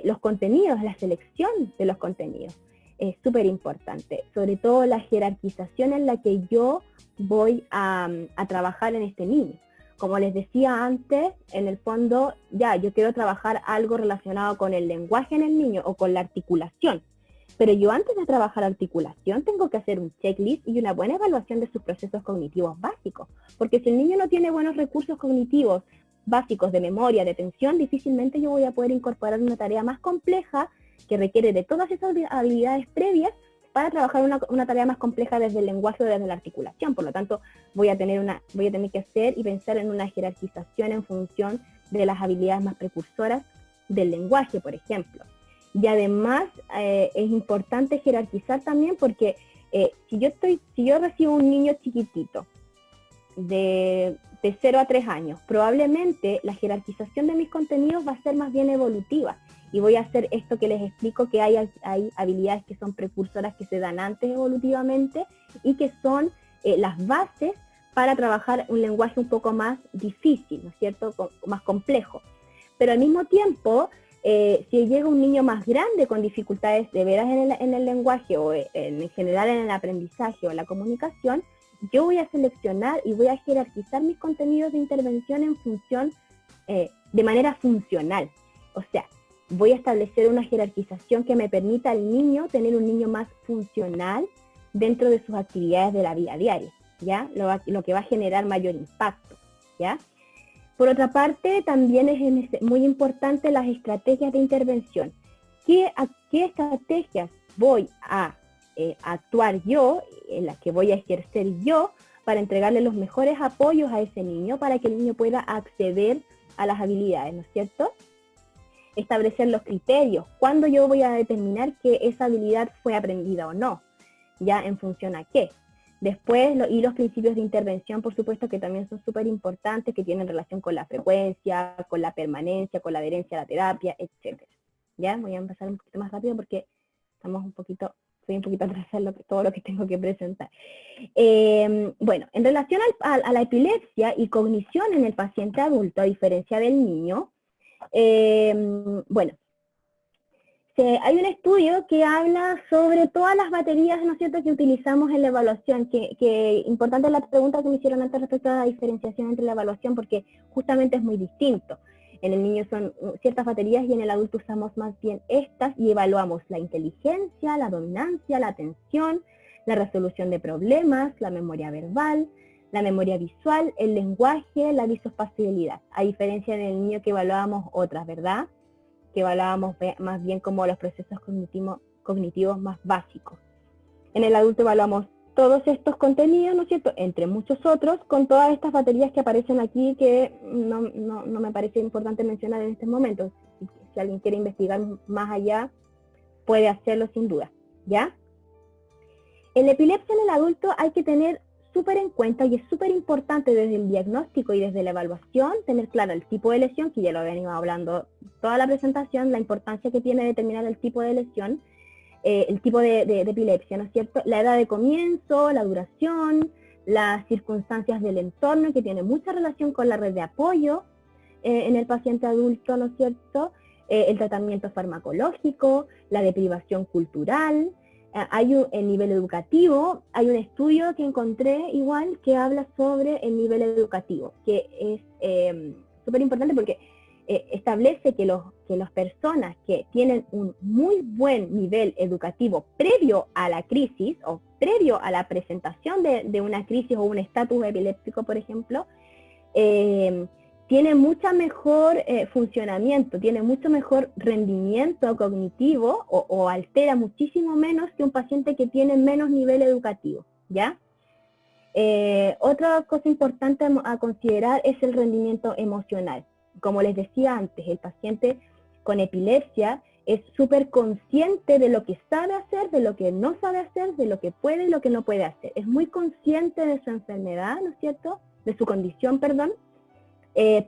Los contenidos, la selección de los contenidos es súper importante, sobre todo la jerarquización en la que yo voy a trabajar en este niño. Como les decía antes, en el fondo, ya, yo quiero trabajar algo relacionado con el lenguaje en el niño o con la articulación. Pero yo antes de trabajar articulación tengo que hacer un checklist y una buena evaluación de sus procesos cognitivos básicos. Porque si el niño no tiene buenos recursos cognitivos básicos de memoria, de atención, difícilmente yo voy a poder incorporar una tarea más compleja que requiere de todas esas habilidades previas para trabajar una tarea más compleja desde el lenguaje o desde la articulación. Por lo tanto, voy a tener que hacer y pensar en una jerarquización en función de las habilidades más precursoras del lenguaje, por ejemplo. Y además es importante jerarquizar también porque si yo recibo un niño chiquitito de 0 a 3 años, probablemente la jerarquización de mis contenidos va a ser más bien evolutiva. Y voy a hacer esto que les explico, que hay habilidades que son precursoras que se dan antes evolutivamente y que son las bases para trabajar un lenguaje un poco más difícil, ¿no es cierto?, más complejo. Pero al mismo tiempo, si llega un niño más grande con dificultades de veras en el lenguaje o en general en el aprendizaje o en la comunicación, yo voy a seleccionar y voy a jerarquizar mis contenidos de intervención en función, de manera funcional. O sea, voy a establecer una jerarquización que me permita al niño tener un niño más funcional dentro de sus actividades de la vida diaria, ¿ya? Lo que va a generar mayor impacto, ¿ya? Por otra parte, también es muy importante las estrategias de intervención. ¿Qué estrategias voy a actuar yo, en las que voy a ejercer yo, para entregarle los mejores apoyos a ese niño, para que el niño pueda acceder a las habilidades, ¿no es cierto? Establecer los criterios, cuándo yo voy a determinar que esa habilidad fue aprendida o no, ya en función a qué. Después, y los principios de intervención, por supuesto, que también son súper importantes, que tienen relación con la frecuencia, con la permanencia, con la adherencia a la terapia, etc. Ya, voy a empezar un poquito más rápido porque soy un poquito atrasada todo lo que tengo que presentar. Bueno, en relación a la epilepsia y cognición en el paciente adulto, a diferencia del niño, bueno, hay un estudio que habla sobre todas las baterías, ¿no es cierto?, que utilizamos en la evaluación, que importante la pregunta que me hicieron antes respecto a la diferenciación entre la evaluación, porque justamente es muy distinto. En el niño son ciertas baterías y en el adulto usamos más bien estas y evaluamos la inteligencia, la dominancia, la atención, la resolución de problemas, la memoria verbal, la memoria visual, el lenguaje, la visoespacialidad, a diferencia del niño que evaluábamos otras, ¿verdad?, que evaluábamos más bien como los procesos cognitivos más básicos. En el adulto evaluamos todos estos contenidos, ¿no es cierto?, entre muchos otros, con todas estas baterías que aparecen aquí que no me parece importante mencionar en este momento. Si alguien quiere investigar más allá, puede hacerlo sin duda, ¿ya? En la epilepsia en el adulto hay que tener súper en cuenta, y es súper importante desde el diagnóstico y desde la evaluación, tener claro el tipo de lesión, que ya lo venimos hablando toda la presentación, la importancia que tiene determinar el tipo de lesión, el tipo de epilepsia, ¿no es cierto? La edad de comienzo, la duración, las circunstancias del entorno, que tiene mucha relación con la red de apoyo en el paciente adulto, ¿no es cierto? El tratamiento farmacológico, la deprivación cultural. Hay el nivel educativo, hay un estudio que encontré igual que habla sobre el nivel educativo, que es súper importante porque establece que las personas que tienen un muy buen nivel educativo previo a la crisis o previo a la presentación de una crisis o un estatus epiléptico, por ejemplo, tiene mucho mejor funcionamiento, tiene mucho mejor rendimiento cognitivo o altera muchísimo menos que un paciente que tiene menos nivel educativo, ¿ya? Otra cosa importante a considerar es el rendimiento emocional. Como les decía antes, el paciente con epilepsia es súper consciente de lo que sabe hacer, de lo que no sabe hacer, de lo que puede y lo que no puede hacer. Es muy consciente de su enfermedad, ¿no es cierto? De su condición, perdón.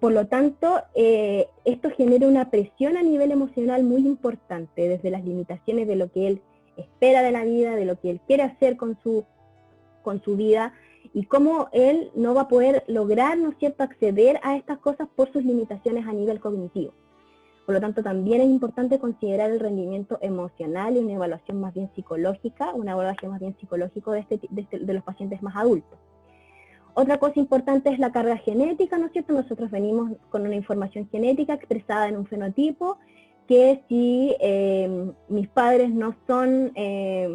Por lo tanto, esto genera una presión a nivel emocional muy importante, desde las limitaciones de lo que él espera de la vida, de lo que él quiere hacer con su vida, y cómo él no va a poder lograr, ¿no es cierto?, acceder a estas cosas por sus limitaciones a nivel cognitivo. Por lo tanto, también es importante considerar el rendimiento emocional y una evaluación más bien psicológica, un abordaje más bien psicológico de los pacientes más adultos. Otra cosa importante es la carga genética, ¿no es cierto? Nosotros venimos con una información genética expresada en un fenotipo, que si mis padres no son,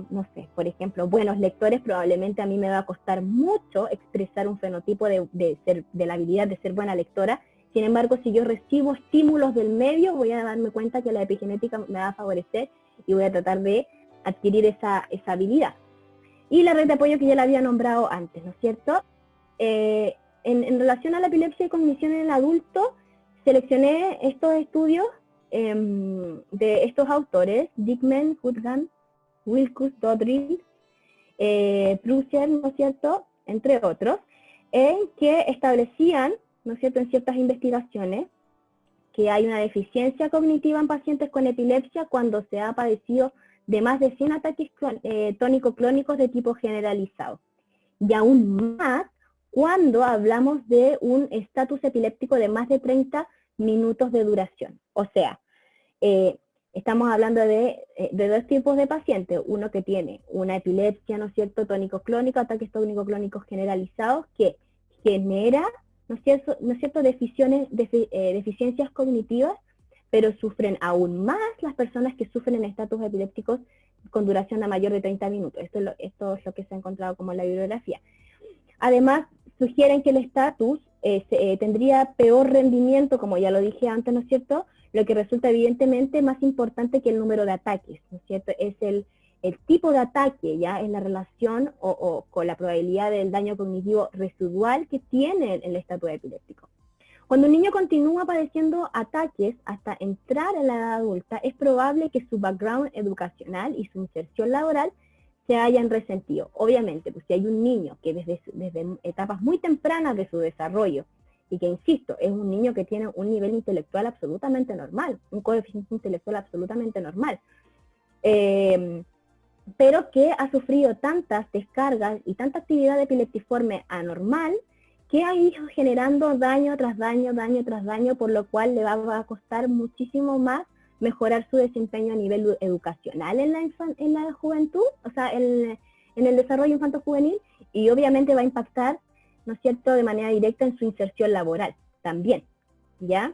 no sé, por ejemplo, buenos lectores, probablemente a mí me va a costar mucho expresar un fenotipo de la habilidad de ser buena lectora. Sin embargo, si yo recibo estímulos del medio, voy a darme cuenta que la epigenética me va a favorecer y voy a tratar de adquirir esa habilidad. Y la red de apoyo que ya la había nombrado antes, ¿no es cierto? En relación a la epilepsia y cognición en el adulto, seleccioné estos estudios de estos autores, Dickman, Hutgan, Wilkus, Dodrill, Prusser, ¿no es cierto?, entre otros, en que establecían, ¿no es cierto?, en ciertas investigaciones, que hay una deficiencia cognitiva en pacientes con epilepsia cuando se ha padecido de más de 100 ataques tónico-clónicos de tipo generalizado. Y aún más cuando hablamos de un estatus epiléptico de más de 30 minutos de duración. O sea, estamos hablando de dos tipos de pacientes. Uno que tiene una epilepsia, ¿no es cierto?, tónico-clónica, ataques tónico-clónicos generalizados, que genera, ¿no es cierto?, deficiencias cognitivas, pero sufren aún más las personas que sufren en estatus epilépticos con duración a mayor de 30 minutos. Esto es lo que se ha encontrado como en la bibliografía. Además, sugieren que el estatus tendría peor rendimiento, como ya lo dije antes, ¿no es cierto?, lo que resulta evidentemente más importante que el número de ataques, ¿no es cierto?, es el tipo de ataque, ya, en la relación o con la probabilidad del daño cognitivo residual que tiene el estatus epiléptico. Cuando un niño continúa padeciendo ataques hasta entrar en la edad adulta, es probable que su background educacional y su inserción laboral se hayan resentido. Obviamente, pues si hay un niño que desde etapas muy tempranas de su desarrollo, y que, insisto, es un niño que tiene un nivel intelectual absolutamente normal, un coeficiente intelectual absolutamente normal, pero que ha sufrido tantas descargas y tanta actividad epileptiforme anormal, que ha ido generando daño tras daño, por lo cual le va a costar muchísimo más mejorar su desempeño a nivel educacional en la juventud, o sea, en el desarrollo infanto-juvenil, y obviamente va a impactar, ¿no es cierto?, de manera directa en su inserción laboral también, ¿ya?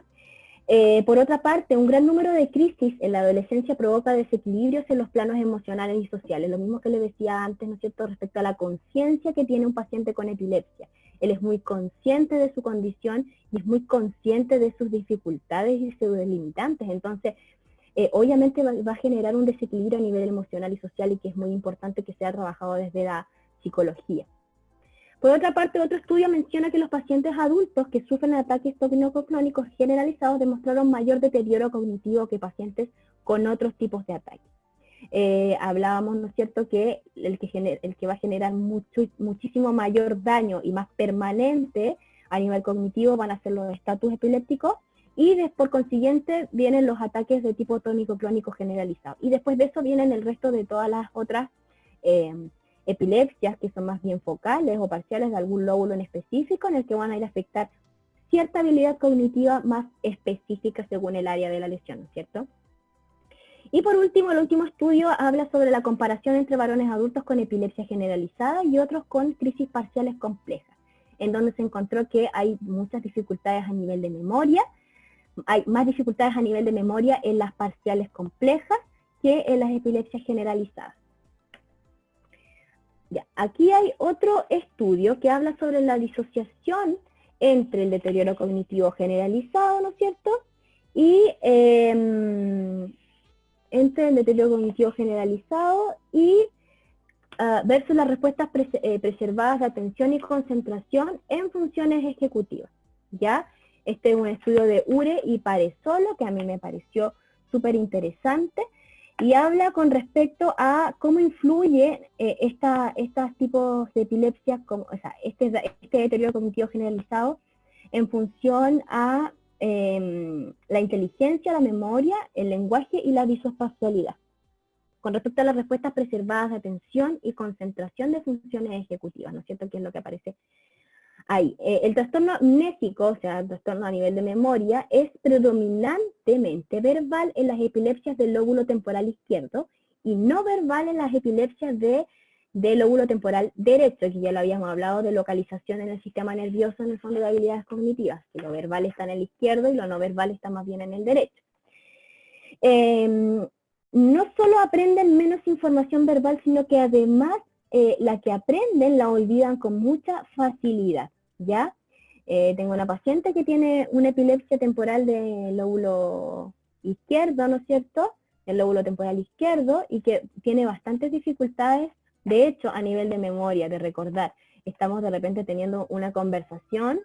Por otra parte, un gran número de crisis en la adolescencia provoca desequilibrios en los planos emocionales y sociales, lo mismo que le decía antes, ¿no es cierto?, respecto a la conciencia que tiene un paciente con epilepsia. Él es muy consciente de su condición y es muy consciente de sus dificultades y sus limitantes. Entonces, obviamente va a generar un desequilibrio a nivel emocional y social, y que es muy importante que sea trabajado desde la psicología. Por otra parte, otro estudio menciona que los pacientes adultos que sufren ataques tónico-clónicos generalizados demostraron mayor deterioro cognitivo que pacientes con otros tipos de ataques. Hablábamos, ¿no es cierto?, que el que va a generar muchísimo mayor daño y más permanente a nivel cognitivo van a ser los estatus epilépticos, y por consiguiente vienen los ataques de tipo tónico-clónico generalizado. Y después de eso vienen el resto de todas las otras epilepsias, que son más bien focales o parciales de algún lóbulo en específico, en el que van a ir a afectar cierta habilidad cognitiva más específica según el área de la lesión, ¿no es cierto? Y por último, el último estudio habla sobre la comparación entre varones adultos con epilepsia generalizada y otros con crisis parciales complejas, en donde se encontró que hay muchas dificultades a nivel de memoria, hay más dificultades a nivel de memoria en las parciales complejas que en las epilepsias generalizadas. Ya, aquí hay otro estudio que habla sobre la disociación entre el deterioro cognitivo generalizado, ¿no es cierto?, y entre el deterioro cognitivo generalizado y versus las respuestas preservadas de atención y concentración en funciones ejecutivas, ¿ya? Este es un estudio de Ure y Paresolo, que a mí me pareció súper interesante, y habla con respecto a cómo influye estos tipos de epilepsia, este deterioro cognitivo generalizado en función a la inteligencia, la memoria, el lenguaje y la visoespacialidad, con respecto a las respuestas preservadas de atención y concentración de funciones ejecutivas, ¿no es cierto?, que es lo que aparece ahí. El trastorno amnésico, o sea, el trastorno a nivel de memoria, es predominantemente verbal en las epilepsias del lóbulo temporal izquierdo y no verbal en las epilepsias del lóbulo temporal derecho, que ya lo habíamos hablado de localización en el sistema nervioso en el fondo de habilidades cognitivas, que lo verbal está en el izquierdo y lo no verbal está más bien en el derecho. No solo aprenden menos información verbal, sino que además la que aprenden la olvidan con mucha facilidad, ¿ya? Tengo una paciente que tiene una epilepsia temporal del lóbulo izquierdo, ¿no es cierto?, el lóbulo temporal izquierdo, y que tiene bastantes dificultades, de hecho, a nivel de memoria, de recordar. Estamos de repente teniendo una conversación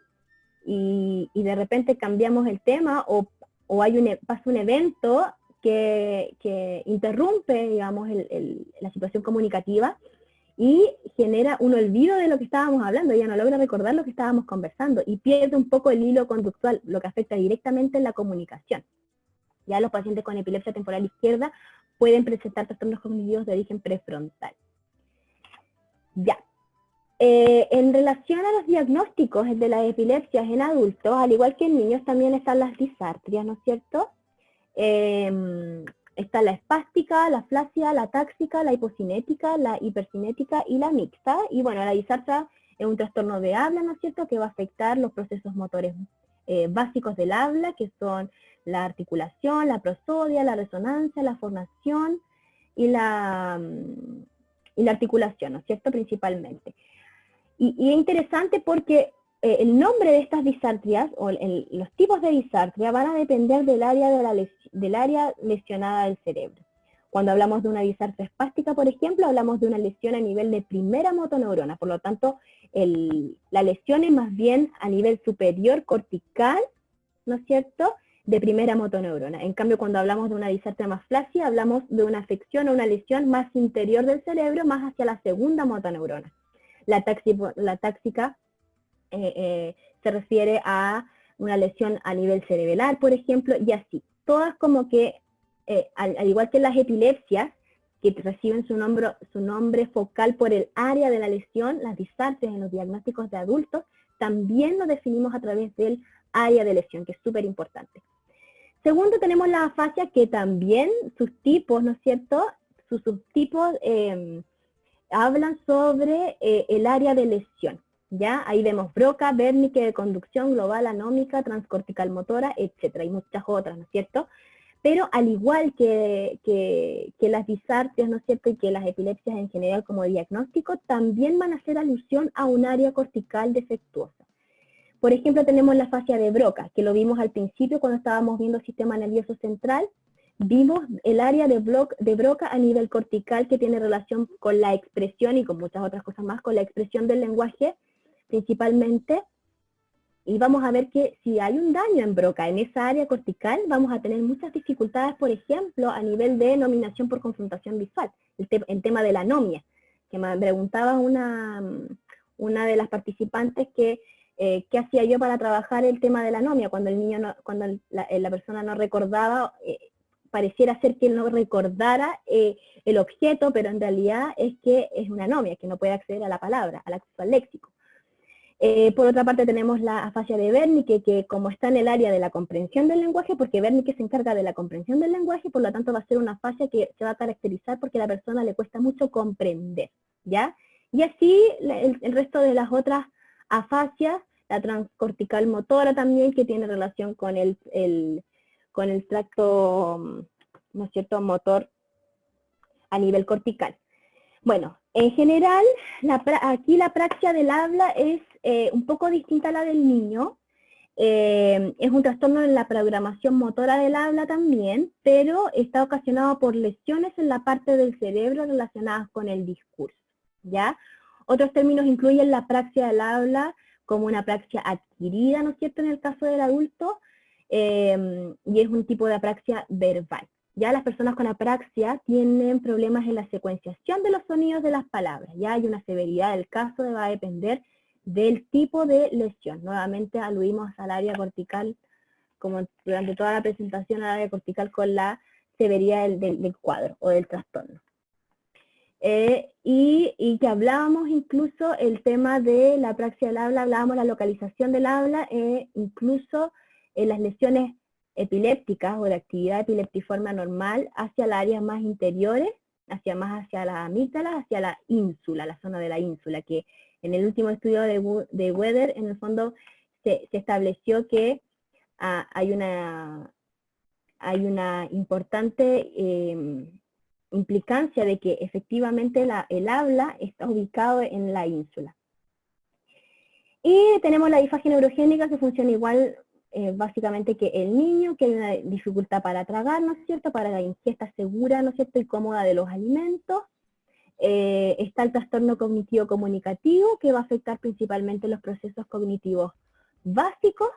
y de repente cambiamos el tema o pasa un evento que interrumpe, digamos, la situación comunicativa y genera un olvido de lo que estábamos hablando. Ella no logra recordar lo que estábamos conversando y pierde un poco el hilo conductual, lo que afecta directamente en la comunicación. Ya los pacientes con epilepsia temporal izquierda pueden presentar trastornos cognitivos de origen prefrontal. Ya. En relación a los diagnósticos de las epilepsias en adultos, al igual que en niños, también están las disartrias, ¿no es cierto? Está la espástica, la flácida, la táxica, la hipocinética, la hipercinética y la mixta. Y bueno, la disartria es un trastorno de habla, ¿no es cierto?, que va a afectar los procesos motores básicos del habla, que son la articulación, la prosodia, la resonancia, la fonación y la articulación, ¿no es cierto?, principalmente. Y es interesante porque el nombre de estas disartrias, o los tipos de disartria, van a depender del área lesionada del cerebro. Cuando hablamos de una disartria espástica, por ejemplo, hablamos de una lesión a nivel de primera motoneurona, por lo tanto, la lesión es más bien a nivel superior cortical, ¿no es cierto?, de primera motoneurona. En cambio, cuando hablamos de una disartria más flácida, hablamos de una afección o una lesión más interior del cerebro, más hacia la segunda motoneurona. La táxica se refiere a una lesión a nivel cerebral, por ejemplo, y así. Todas como que, al igual que las epilepsias, que reciben su nombre focal por el área de la lesión, las disartrias en los diagnósticos de adultos, también lo definimos a través del área de lesión, que es súper importante. Segundo, tenemos la afasia, que también sus tipos, ¿no es cierto?, sus subtipos hablan sobre el área de lesión, ¿ya? Ahí vemos Broca, Wernicke de conducción global, anómica, transcortical motora, etcétera, y muchas otras, ¿no es cierto? Pero al igual que las disartrias, ¿no es cierto?, y que las epilepsias en general como diagnóstico, también van a hacer alusión a un área cortical defectuosa. Por ejemplo, tenemos la afasia de Broca, que lo vimos al principio cuando estábamos viendo el sistema nervioso central. Vimos el área de Broca a nivel cortical que tiene relación con la expresión y con muchas otras cosas más, con la expresión del lenguaje principalmente. Y vamos a ver que si hay un daño en Broca, en esa área cortical, vamos a tener muchas dificultades, por ejemplo, a nivel de nominación por confrontación visual, el tema de la anomia, que me preguntaba una de las participantes que qué hacía yo para trabajar el tema de la anomia, cuando el niño la persona no recordaba, pareciera ser que él no recordara el objeto, pero en realidad es que es una anomia, que no puede acceder a la palabra, al léxico. Por otra parte tenemos la afasia de Wernicke, que como está en el área de la comprensión del lenguaje, porque Wernicke se encarga de la comprensión del lenguaje, por lo tanto va a ser una afasia que se va a caracterizar porque a la persona le cuesta mucho comprender, ¿ya? Y así el resto de las otras afasias, la transcortical motora también, que tiene relación con el tracto, ¿no es cierto?, motor a nivel cortical. Bueno, en general, aquí la praxia del habla es un poco distinta a la del niño. Es un trastorno en la programación motora del habla también, pero está ocasionado por lesiones en la parte del cerebro relacionadas con el discurso, ¿ya? Otros términos incluyen la praxia del habla como una praxia adquirida, ¿no es cierto?, en el caso del adulto, y es un tipo de apraxia verbal. Ya las personas con apraxia tienen problemas en la secuenciación de los sonidos de las palabras. Ya hay una severidad del caso, va a depender del tipo de lesión. Nuevamente aludimos al área cortical, como durante toda la presentación, al área cortical con la severidad del cuadro o del trastorno. Y que hablábamos incluso el tema de la praxia del habla, hablábamos la localización del habla, incluso las lesiones epilépticas o de actividad epileptiforme anormal hacia las áreas más interiores, hacia las amígdalas, hacia la ínsula, la zona de la ínsula, que en el último estudio de Weather, en el fondo, se estableció que hay una importante implicancia de que efectivamente el habla está ubicado en la ínsula. Y tenemos la disfagia neurogénica que funciona igual básicamente que el niño, que hay una dificultad para tragar, ¿no es cierto?, para la ingesta segura, ¿no es cierto?, y cómoda de los alimentos. Está el trastorno cognitivo comunicativo, que va a afectar principalmente los procesos cognitivos básicos,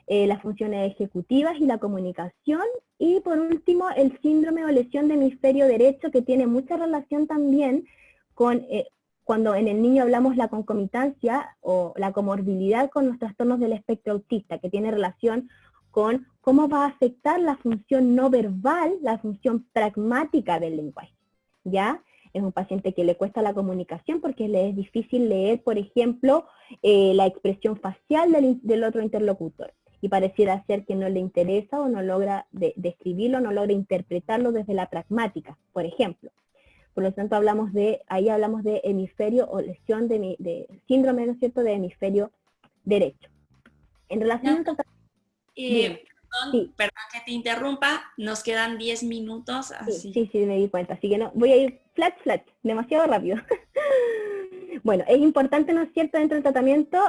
las funciones ejecutivas y la comunicación. Y por último, el síndrome o lesión de hemisferio derecho, que tiene mucha relación también con cuando en el niño hablamos la concomitancia o la comorbilidad con los trastornos del espectro autista, que tiene relación con cómo va a afectar la función no verbal, la función pragmática del lenguaje, ¿ya? Es un paciente que le cuesta la comunicación porque le es difícil leer, por ejemplo, la expresión facial del otro interlocutor. Y pareciera ser que no le interesa o no logra describirlo, no logra interpretarlo desde la pragmática, por ejemplo. Por lo tanto, ahí hablamos de hemisferio o lesión de síndrome, ¿no es cierto?, de hemisferio derecho. En relación No, a... sí. Perdón que te interrumpa, nos quedan 10 minutos, así. Sí, me di cuenta, así que no, voy a ir flat, demasiado rápido. Bueno, es importante, ¿no es cierto?, dentro del tratamiento,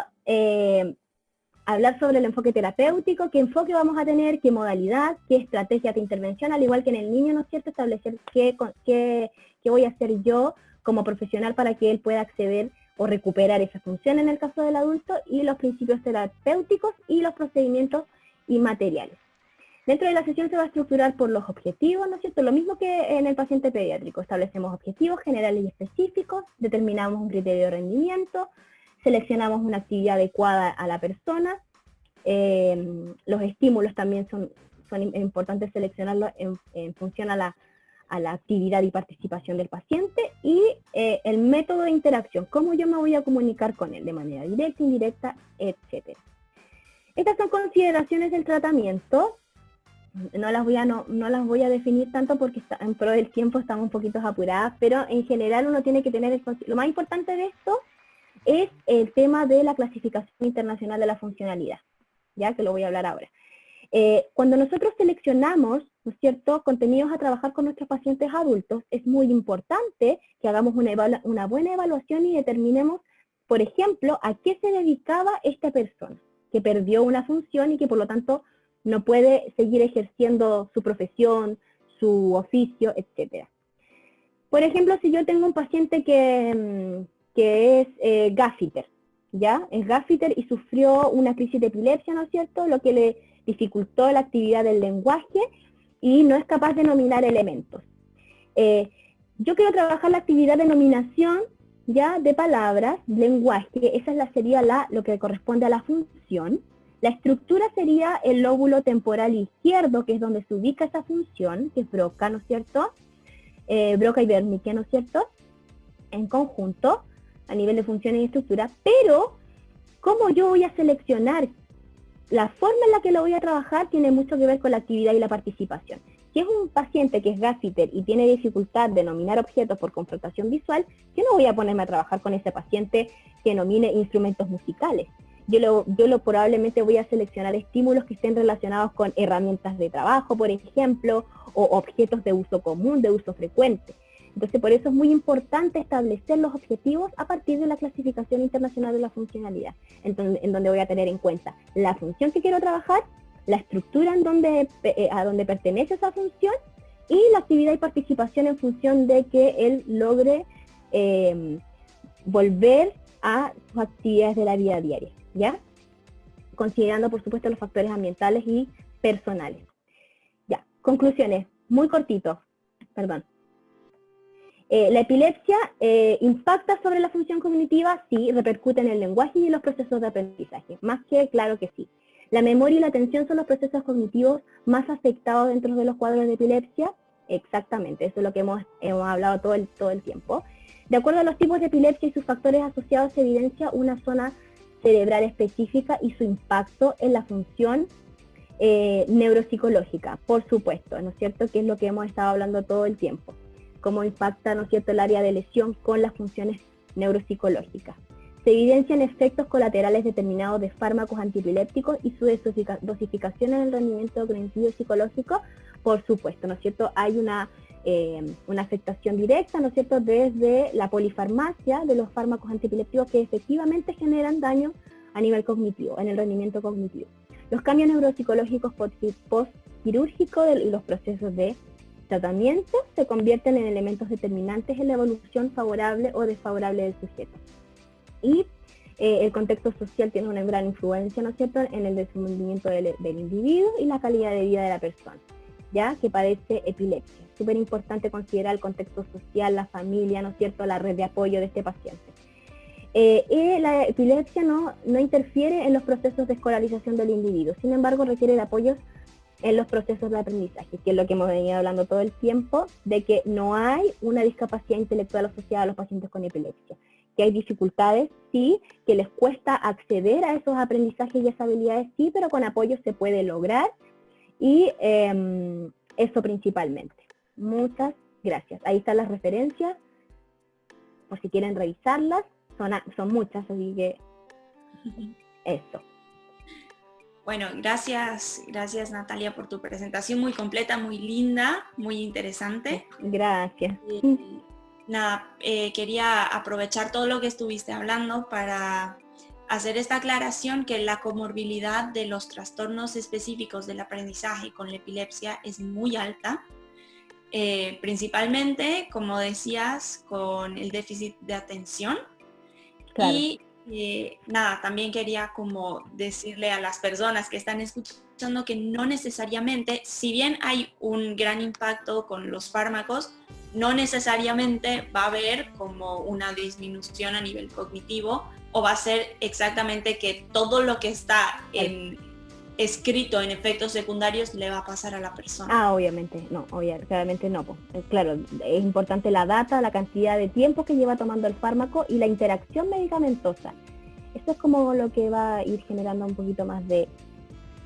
hablar sobre el enfoque terapéutico, qué enfoque vamos a tener, qué modalidad, qué estrategia de intervención, al igual que en el niño, ¿no es cierto?, establecer qué voy a hacer yo como profesional para que él pueda acceder o recuperar esa función en el caso del adulto, y los principios terapéuticos y los procedimientos inmateriales. Dentro de la sesión se va a estructurar por los objetivos, ¿no es cierto?, lo mismo que en el paciente pediátrico. Establecemos objetivos generales y específicos, determinamos un criterio de rendimiento, seleccionamos una actividad adecuada a la persona, los estímulos también son importantes seleccionarlos en función a la actividad y participación del paciente, y el método de interacción, cómo yo me voy a comunicar con él, de manera directa, indirecta, etc. Estas son consideraciones del tratamiento. No las voy a definir tanto porque en pro del tiempo estamos un poquito apuradas, pero en general uno tiene que tener lo más importante de esto es el tema de la clasificación internacional de la funcionalidad, ya que lo voy a hablar ahora. Cuando nosotros seleccionamos, ¿no es cierto?, contenidos a trabajar con nuestros pacientes adultos, es muy importante que hagamos una buena evaluación y determinemos, por ejemplo, a qué se dedicaba esta persona, que perdió una función y que por lo tanto no puede seguir ejerciendo su profesión, su oficio, etc. Por ejemplo, si yo tengo un paciente que es gaffiter, ¿ya? Es gaffiter y sufrió una crisis de epilepsia, ¿no es cierto?, lo que le dificultó la actividad del lenguaje y no es capaz de nominar elementos. Yo quiero trabajar la actividad de nominación, ¿ya?, de palabras, lenguaje, esa sería lo que corresponde a la función. La estructura sería el lóbulo temporal izquierdo, que es donde se ubica esa función, que es Broca, ¿no es cierto?, Broca y Wernicke, ¿no es cierto?, en conjunto, a nivel de funciones y estructura, pero cómo yo voy a seleccionar la forma en la que lo voy a trabajar tiene mucho que ver con la actividad y la participación. Si es un paciente que es gaffiter y tiene dificultad de nominar objetos por confrontación visual, yo no voy a ponerme a trabajar con ese paciente que nomine instrumentos musicales. Yo probablemente voy a seleccionar estímulos que estén relacionados con herramientas de trabajo, por ejemplo, o objetos de uso común, de uso frecuente. Entonces, por eso es muy importante establecer los objetivos a partir de la clasificación internacional de la funcionalidad, en donde voy a tener en cuenta la función que quiero trabajar, la estructura a donde pertenece esa función y la actividad y participación en función de que él logre volver a sus actividades de la vida diaria, ¿ya? Considerando, por supuesto, los factores ambientales y personales. Ya, conclusiones, muy cortito, perdón. La epilepsia impacta sobre la función cognitiva, sí, repercute en el lenguaje y en los procesos de aprendizaje, más que claro que sí. La memoria y la atención son los procesos cognitivos más afectados dentro de los cuadros de epilepsia, exactamente, eso es lo que hemos hablado todo el tiempo. De acuerdo a los tipos de epilepsia y sus factores asociados, se evidencia una zona cerebral específica y su impacto en la función neuropsicológica, por supuesto, ¿no es cierto? Que es lo que hemos estado hablando todo el tiempo. Cómo impacta, ¿no es cierto?, el área de lesión con las funciones neuropsicológicas. Se evidencian efectos colaterales determinados de fármacos antiepilépticos y su dosificación en el rendimiento cognitivo y psicológico, por supuesto, ¿no es cierto? Hay una afectación directa, ¿no es cierto?, desde la polifarmacia de los fármacos antiepilépticos que efectivamente generan daño a nivel cognitivo, en el rendimiento cognitivo. Los cambios neuropsicológicos post-quirúrgicos y los procesos de tratamiento se convierten en elementos determinantes en la evolución favorable o desfavorable del sujeto. Y el contexto social tiene una gran influencia, ¿no es cierto?, en el desenvolvimiento del individuo y la calidad de vida de la persona, ya que padece epilepsia. Súper importante considerar el contexto social, la familia, ¿no es cierto?, la red de apoyo de este paciente. La epilepsia no interfiere en los procesos de escolarización del individuo, sin embargo requiere de apoyos en los procesos de aprendizaje, que es lo que hemos venido hablando todo el tiempo, de que no hay una discapacidad intelectual asociada a los pacientes con epilepsia, que hay dificultades, sí, que les cuesta acceder a esos aprendizajes y esas habilidades, sí, pero con apoyo se puede lograr, y eso principalmente. Muchas gracias. Ahí están las referencias, por si quieren revisarlas, son muchas, así que eso. Bueno, gracias Natalia por tu presentación, muy completa, muy linda, muy interesante. Gracias. Quería aprovechar todo lo que estuviste hablando para hacer esta aclaración que la comorbilidad de los trastornos específicos del aprendizaje con la epilepsia es muy alta, principalmente, como decías, con el déficit de atención. Claro. Y también quería como decirle a las personas que están escuchando que no necesariamente, si bien hay un gran impacto con los fármacos, no necesariamente va a haber como una disminución a nivel cognitivo o va a ser exactamente que todo lo que está escrito en efectos secundarios le va a pasar a la persona. Obviamente no, claramente no. Claro, es importante la data, la cantidad de tiempo que lleva tomando el fármaco y la interacción medicamentosa. Eso es como lo que va a ir generando un poquito más de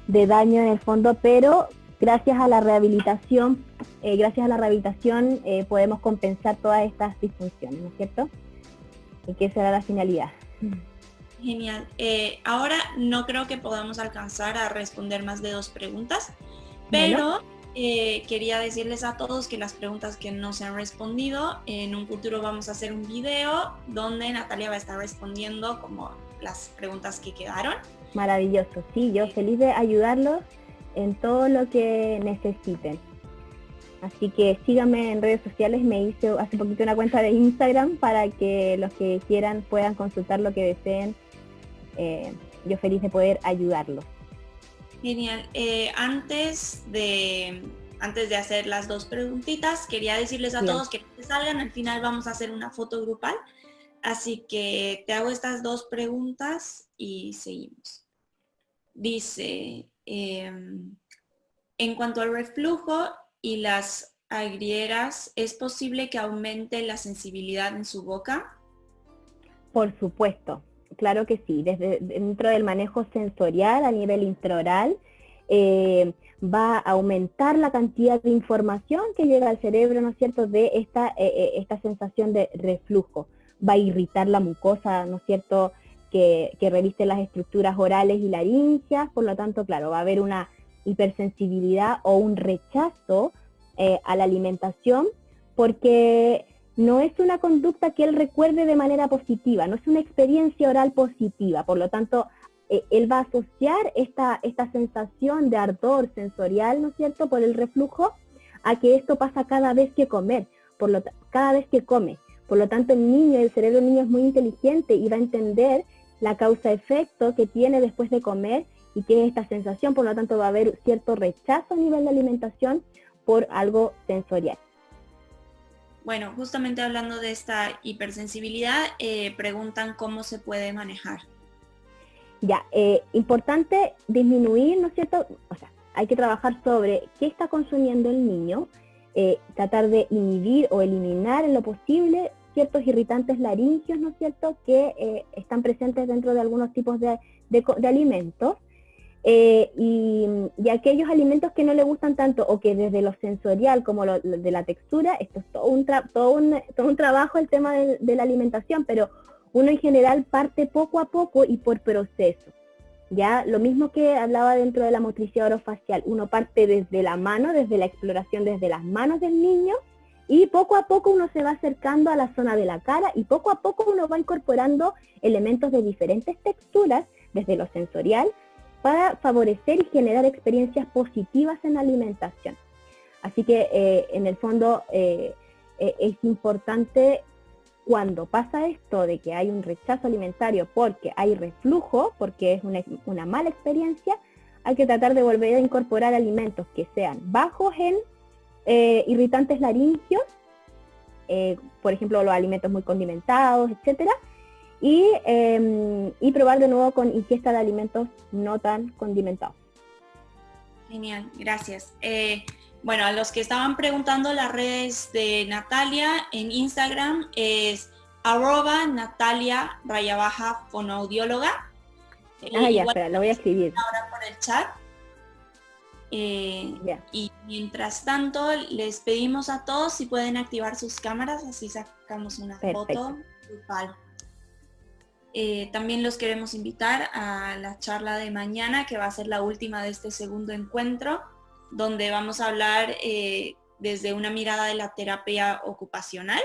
daño en el fondo, pero gracias a la rehabilitación, podemos compensar todas estas disfunciones, ¿no es cierto? Y que esa era la finalidad. Genial. Ahora no creo que podamos alcanzar a responder más de 2 preguntas, pero quería decirles a todos que las preguntas que no se han respondido, en un futuro vamos a hacer un video donde Natalia va a estar respondiendo como las preguntas que quedaron. Maravilloso, sí, yo feliz de ayudarlos en todo lo que necesiten. Así que síganme en redes sociales, me hice hace poquito una cuenta de Instagram para que los que quieran puedan consultar lo que deseen. Yo feliz de poder ayudarlos. Genial. Antes de hacer las 2 preguntitas, quería decirles a todos que no se salgan, al final vamos a hacer una foto grupal. Así que te hago estas 2 preguntas y seguimos. Dice, en cuanto al reflujo y las agrieras, ¿es posible que aumente la sensibilidad en su boca? Por supuesto. Claro que sí, dentro del manejo sensorial a nivel intraoral va a aumentar la cantidad de información que llega al cerebro, ¿no es cierto?, de esta sensación de reflujo. Va a irritar la mucosa, ¿no es cierto?, que reviste las estructuras orales y laringeas, por lo tanto, claro, va a haber una hipersensibilidad o un rechazo a la alimentación, porque no es una conducta que él recuerde de manera positiva, no es una experiencia oral positiva, por lo tanto, él va a asociar esta sensación de ardor sensorial, ¿no es cierto?, por el reflujo, a que esto pasa cada vez que come. Por lo tanto, el cerebro del niño es muy inteligente y va a entender la causa-efecto que tiene después de comer y que es esta sensación, por lo tanto va a haber cierto rechazo a nivel de alimentación por algo sensorial. Bueno, justamente hablando de esta hipersensibilidad, preguntan cómo se puede manejar. Ya, importante disminuir, ¿no es cierto? O sea, hay que trabajar sobre qué está consumiendo el niño, tratar de inhibir o eliminar en lo posible ciertos irritantes laringios, ¿no es cierto?, que están presentes dentro de algunos tipos de alimentos. Y aquellos alimentos que no le gustan tanto o que desde lo sensorial como lo de la textura, esto es todo un trabajo el tema de la alimentación, pero uno en general parte poco a poco y por proceso. Ya lo mismo que hablaba dentro de la motricidad orofacial, uno parte desde la mano, desde la exploración desde las manos del niño, y poco a poco uno se va acercando a la zona de la cara y poco a poco uno va incorporando elementos de diferentes texturas desde lo sensorial para favorecer y generar experiencias positivas en la alimentación. Así que en el fondo es importante, cuando pasa esto de que hay un rechazo alimentario porque hay reflujo, porque es una mala experiencia, hay que tratar de volver a incorporar alimentos que sean bajos en irritantes laringios, por ejemplo los alimentos muy condimentados, etcétera, y probar de nuevo con ingesta de alimentos no tan condimentados. Genial, gracias. Bueno, a los que estaban preguntando, las redes de Natalia en Instagram es @Natalia_fonoaudióloga. Ya, espera, lo voy a escribir. Ahora por el chat. Y mientras tanto, les pedimos a todos si pueden activar sus cámaras, así sacamos una foto grupal. También los queremos invitar a la charla de mañana, que va a ser la última de este segundo encuentro, donde vamos a hablar desde una mirada de la terapia ocupacional.